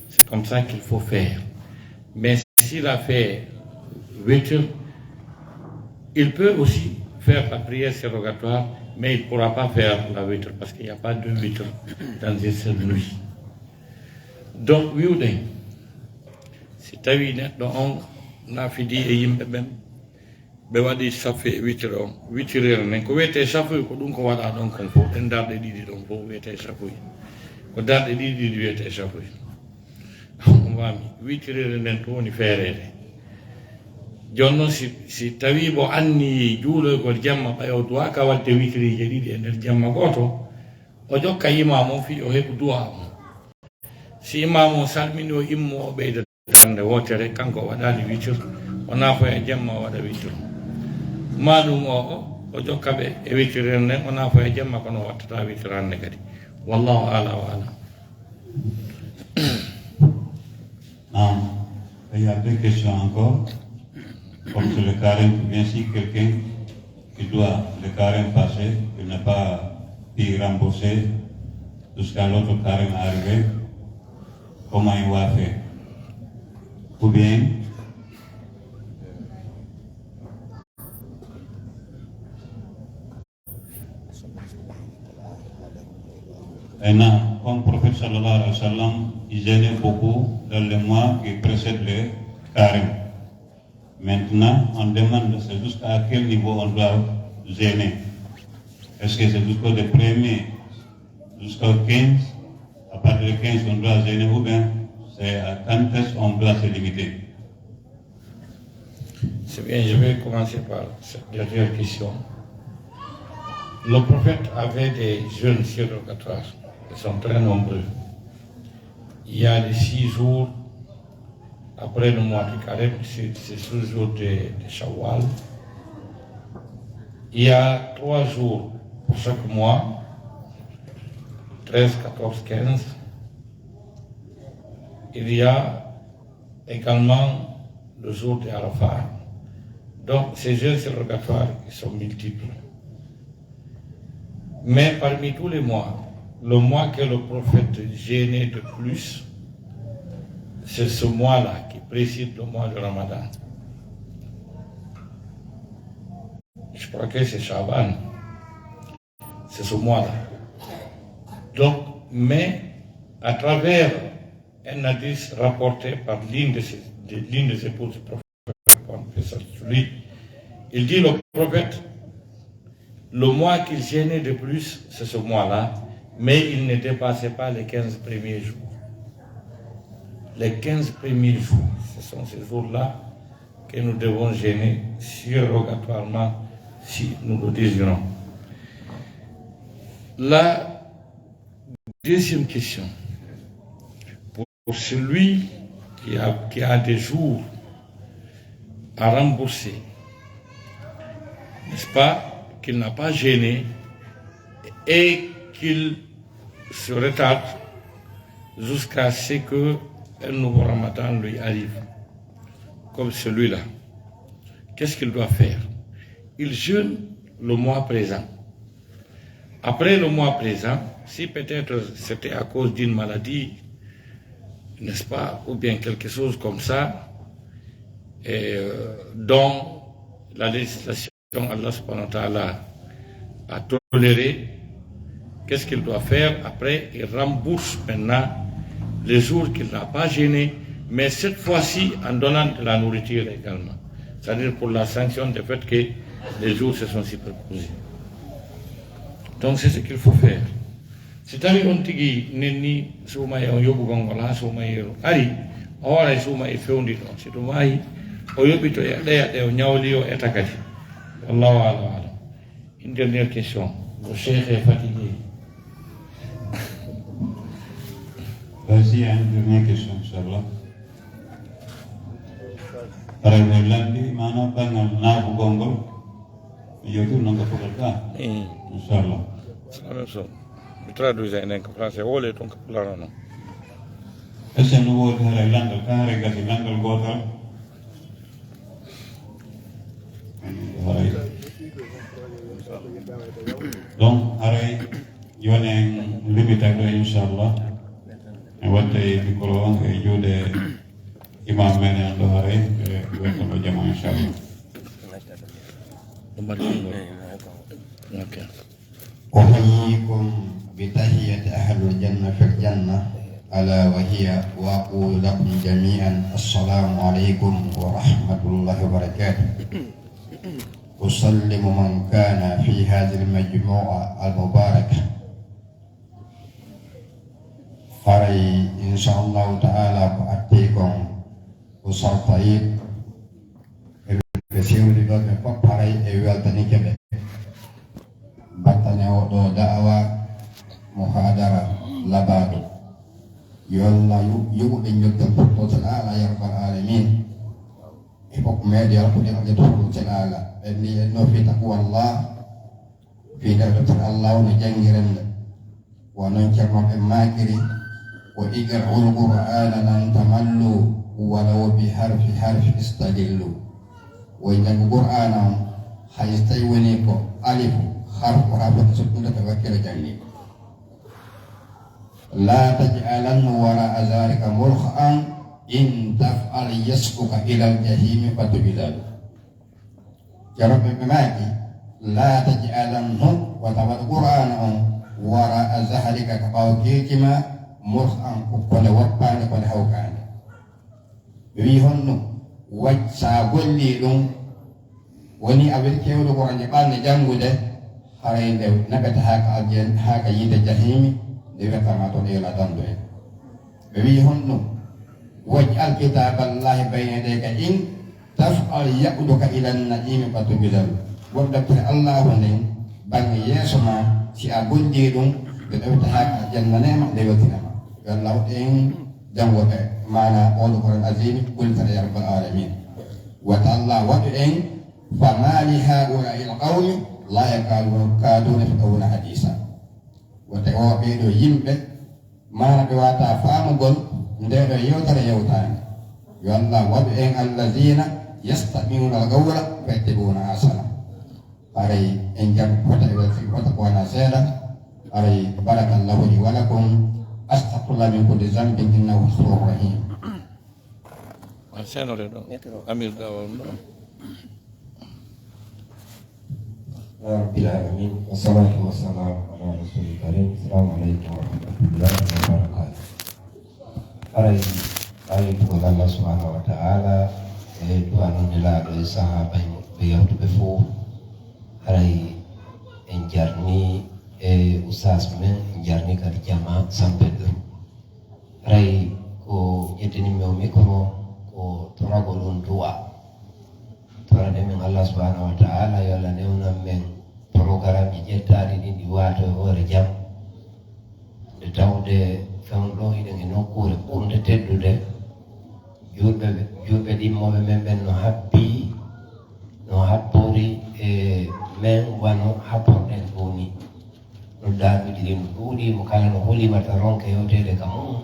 C'est comme ça qu'il faut faire. Mais s'il a fait witr, il peut aussi faire la prière surrogatoire, mais il ne pourra pas faire la witr parce qu'il n'y a pas de witr dans une seule nuit. Donc, oui, c'est à dire on a fait et même bewadi safe witro witirer nen ko wete safe ko dum ko wada don kon fo en darde didi don fo wete safe ko darde didi wete safe on wami witirer nen to woni feerede jonno si tawi bo anni juulo ko jamma bayo duwa ka wadde witirije didi e nder jamma goto o jokka imamo fi o hebu duwa si imamo salmini o immo o beyda tande wotere kanko wadani witir ona fo e jamma wada witir maɗum o jokkaɓe e wittiren nden wona fo e jemma kono wattata wittirande kadi wallahu ala wa ala. Il y a deux questions encore. Comme c'est le carême, bien si quelqu'un qui doit le carême passer, il n'a pas pu rembourser jusqu'à l'autre carême arrivé, comment il va faire? Ou bien maintenant, comme le prophète sallallahu alayhi wa sallam, il gênait beaucoup dans les mois qui précèdent le carême. Maintenant, on demande jusqu'à quel niveau on doit gêner. Est-ce que c'est jusqu'au premier, jusqu'au 15, à partir du 15 on doit gêner ou bien c'est à quand est-ce qu'on doit se limiter? C'est bien, je vais commencer par cette dernière question. Le prophète avait des jeûnes surrogatoires. Ils sont très nombreux. Il y a les 6 jours après le mois du carême, c'est 6 jours de Shawwal. Il y a 3 jours pour chaque mois, 13, 14, 15. Il y a également le jour de Arafat. Donc ces jeûnes surrogatoires, ils sont multiples. Mais parmi tous les mois, le mois que le prophète gênait de plus, c'est ce mois-là qui précède le mois de Ramadan. Je crois que c'est Shaban. C'est ce mois-là. Donc, mais à travers un hadith rapporté par l'une de ses épouses du prophète, il dit le prophète, le mois qu'il gênait de plus, c'est ce mois-là, mais il ne dépassait pas les 15 premiers jours. Les 15 premiers jours, ce sont ces jours-là que nous devons gêner surrogatoirement si nous le désirons. La deuxième question, pour celui qui a des jours à rembourser, n'est-ce pas, qu'il n'a pas gêné et qu'il se retarde jusqu'à ce que un nouveau Ramadan lui arrive, comme celui-là. Qu'est-ce qu'il doit faire? Il jeûne le mois présent. Après le mois présent, si peut-être c'était à cause d'une maladie, n'est-ce pas, ou bien quelque chose comme ça, dont la législation Allah subhanahu wa ta'ala a toléré, qu'est-ce qu'il doit faire? Après, il rembourse maintenant les jours qu'il n'a pas gêné, mais cette fois-ci en donnant de la nourriture également. C'est-à-dire pour la sanction du fait que les jours se sont superposés. Donc c'est ce qu'il faut faire. Si tawi on tigi nenni suuma e on yoɓugol ngol ha suuma yeru ari o wara e suuma e fewndi ɗon si ɗum maayi o yoɓi to ɗeya ɗe o ñawli o eta kadi wallahu alam. Une dernière question le cheikh est fatigué. Vas-y, une dernière question, Inch'Allah. Para landi mana bangal nabu gongol yotu nanga pokalka. Inch'Allah. Adesso mi traduise in français wole ton capulano. Ese no wol hare landal kare gasi landal gotal. Donc hare yone limita do Inch'Allah. E watte micro e juude imam men ando hare e weltono jama Inch'Allah. أحييكم بتحية أهل الجنة في الجنة ألا وهي وأقول لكم جميعا السلام عليكم ورحمة الله وبركاته. أسلم من كان في هذه المجموعة المباركة. فري إن شاء الله تعالى أتيكم أسر طيب الكثير لدود فري أولتني كبير batanya do da'wa muhadara labado yolla yugo be nyottal to ta'ala ya rabbal alamin e bok media ko de to ta'ala e ni no fi taqwa Allah fi darajatul Allah ni jangiren wa non charma be makiri wa iqra'ul qur'ana lan tamallu walau bi harfi istadillu wa inna qur'ana haystay woni ko alifu harf harf sebutnya tawakkil jangi. La taj'alan wara azarika mulkhan in taf'al yasquka ila al-jahim fatubidal. Cara memaki la taj'alan wa tawad qur'an wara azharika kabau kima mulkhan pada wapan pada haukan. Wi honno wacca golli dum woni abel kewdo qur'an jabane jangude hare nde nagata haka aljen haka yide jahimi nde wetama toon ela dando en ɓe wi honɗum waj'al kitaballahi bayna yadayka in taf'al ya'uduka ila an-na'imi fatubidal wonɗappire allahu nden bange yeeso ma si a golli ɗum ɓe ɗewta haka aljanna nema nde wettinama yo allah waɗen jangoɓe mana oɗo koran azimi golitata ya rabbal alamin wata allah waɗu en famali haɗuna il qawmi la yakaduna yafqahuna hadisa wote o ɓeɗo yimɓe mana ɓe wata famugol ndeɗo yewtere yewtani yo allah waɗu en allazina yastami'una al-qawla fayattabi'una ahsana aray en jam fota fota ko wana seeɗa aray barakallahu li wa lakum astaghfirullah min kulli dhanbin innahu ghafurur rahim. Amir dawal Rabbil alamin wassalatu wassalamu ala rasulil karim. Assalamualaikum warahmatullahi wabarakatuh. Aray ko Allah subhanahu wa ta'ala e to anundila e sahaba be yawtuɓe fof aray en jarni e ustaz men en jarni kadi jama sampeɗo aray ko ƴettanimi o micro ko toragol on du'a torade men Allah subhanahu wa ta'ala yo Allah newnan men programme ji ƴettaɗi ɗin ɗi wato e hoore jam nde tawde fewɗo hiɗen e nokkure ɓurde teddude julɓe ɗimmoɓe men ɓen no habbori e men wano habborɗen ɗoni no daamiɗiɗi no ɗuuɗi mo kala no holimata ronke yewtede ka mum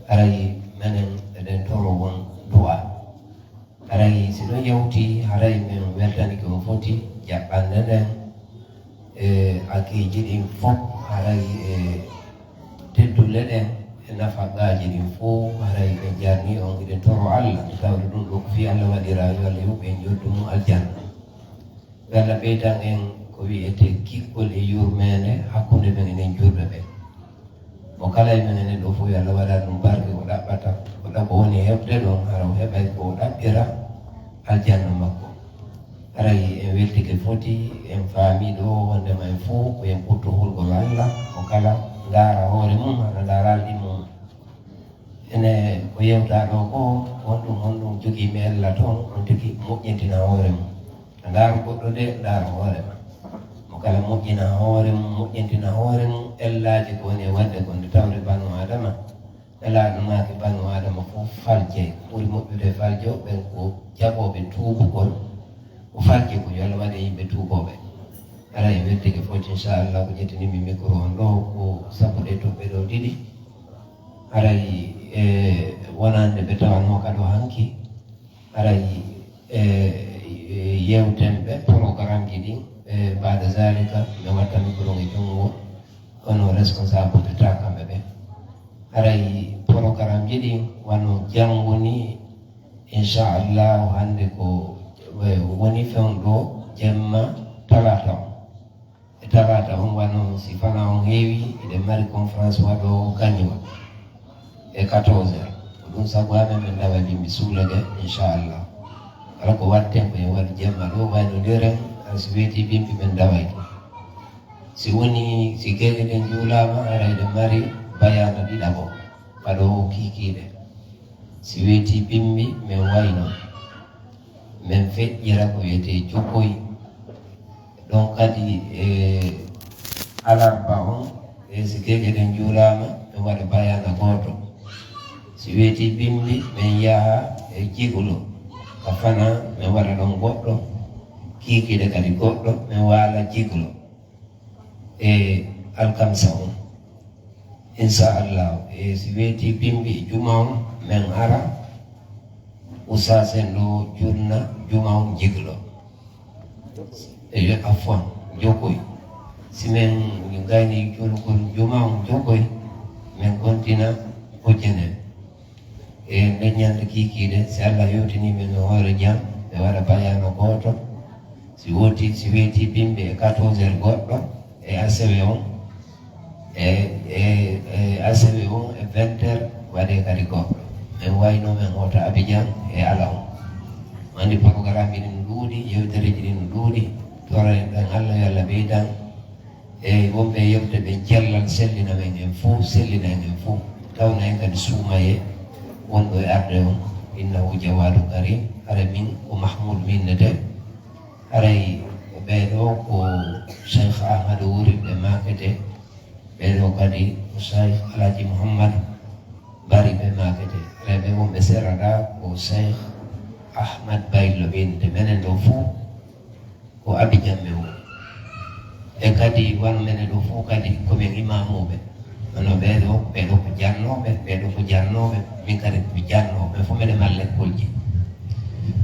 aray menen eɗen toro won du'a aray si ɗo yewti haray min weltani ko foti jaɓɓande nden e akiji ɗin fof haray e teddulle ɗen e nafaqaji ɗin fof haray ɓe jarni on eɗen toro Allah tawde ɗum ɗo ko fi Allah waɗira yo Allah yuɓe en joddu mum aljanna ɓe Allah ɓeydan en ko wiyete kikkol e yurmede hakkude men enen jurɓe ɓe mo kala e men enen ɗo fof yo Allah waɗa ɗum barke ko ɗaɓɓata ko ɗaɓɓa woni heɓde ɗon hara o heɓay ko ɗaɓɓira aljanna makko aray en weltike foti en faami ɗo wondema en fo ko en ɓurto hulgol Allah ko kala ndaara hoore mum haɗa ndaaral ɗimmum ene ko yewta ɗo ko honɗum jogii mi Allah toon on tigi moƴƴintina hoore mum a ndaaro goɗɗo de ndaara hoore ma mo kala moƴƴina hoore mum moƴƴintina hoore mum ellaaji ko woni e wadde konde tawde banu adama elaaɗo maake banu adama fof falje ɓuri moƴƴude faljo ɓen ko jaɓoɓe tuubugol ko falje ko yo Allah waɗe yimɓe tuuboɓe ara e weddike foti inchallah ko ƴettinimi micro on ɗo ko sappoɗe toɓɓe ɗo ɗiɗi aray e wonande ɓe tawanno kadi hanki aray yewtemɓe programme ji ɗin bada zalika ɓe watta micro e junngo ono responsable ɓe ta kamɓe ɓe aray programme ji ɗin wano janngoni inchallah hande ko woni fewɗo jemma talata on e talata on wano si fana on heewi eɗen mari conférence waɗo gañiwa e 14 heures ko ɗum sabu amen min dawa bimbi suulede inchallah kala ko watten ko en waɗi jemma ɗo waynodiren si weeti bimbi men daway to si woni si geɗe ɗen juulama ara eɗen mari bayana ɗiɗaɓo waɗo kikiɗe si weeti bimbi min wayno min feƴƴira ko wiyete jokkoy ɗon kadi alarba on si geɗe ɗen juulama min waɗa bayana goto si weeti bimbi min yaha e jigulo ka fana min waɗa ɗon goɗɗo kiikiɗe kadi goɗɗo min waala jigulo e alkamsa on inchallah si weeti bimbi juma on min ara usasen ɗo jurna juma on jiglo e afwan jokoy si min gayni julgol juma on jokoy min kontina hojjenen e nde ñande kiikiɗe si Allah yewtini min no hoore jam ɓe waɗa bayano goto si weeti bimɓe e 14 heures goɗɗo e asewe on e asewe on e 20 heures waɗe kadi goɗɗo min wayno min hota Abidjan e ala on andi programme ji ɗin ɗuuɗi yewtereji ɗin ɗuuɗi toren ɗen Allah yo Allah ɓeydan e wonɓe yewte ɓe jellal sellina men en fof sellina en fof tawna en kadi suumaye wonɗo e arde on innahu jawadu karim ara min ko mahmoud minnete aray ɓeɗo ko cheikh ahmadou wurirɓe makete ɓeɗo kadi ko cheikh alaji mouhammadou bari ɓe makete ara ɓe wonɓe serraɗa ko cheikh ahmad baylo ɓinde menen ɗo fuu ko abidjan ɓe woni e kadi wano menen ɗo fuu kadi komin imamuɓe ono ɓeɗo ko jannoɓe min kadi ko jannoɓe fo mbeɗe malla kolji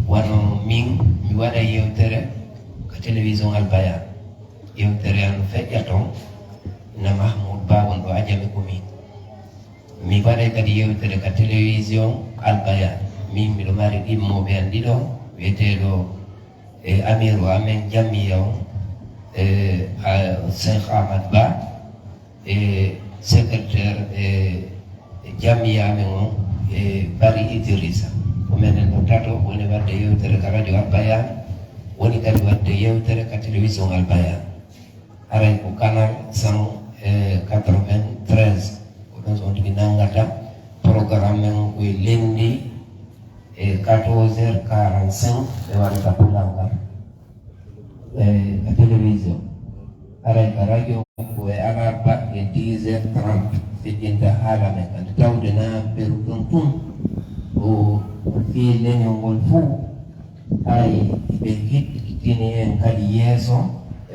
wano min mi waɗa yewtere ko télévision albayan yewtere ano feƴƴa toon na mahmoud ba won ɗo ajami ko min mi waɗa kadi yewtere ko télévision albayan min miɗo mari ɗimmoɓe an ɗiɗo wiyeteɗo e amiru amen jammiya on cheikh ahmad ba e secrétaire jammiya amen on e bari idrissa ko menen ɗo tato woni wadde yewtere ka radio albayan woni kadi wadde yewtere ka télévision albayan aray ko canal 193 ko ɗon so on tigi nangata programme men koye lendi e 14h45 ɓe waɗata pulangal ka télévision aray ka radio ko e alarba e 10h30 feƴƴinta haala men kadi tawde na beru ɗon tun o fii leñol ngol fuu hay ɓe hittini en kadi yeeso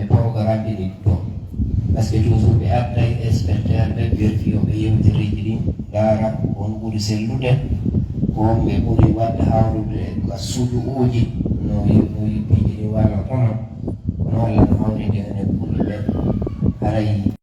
e programme ɗi ɗo par ce que toujours ɓe adday expectaire ɓe vérifiyoɓe yewtereji ɗin ndaara on ɓuri sellude ko ɓe ɓuri wadde hawrude ka suudu uji no yippiji ɗi walla tono kono Allah no hawride enen ɓuri ɓe haray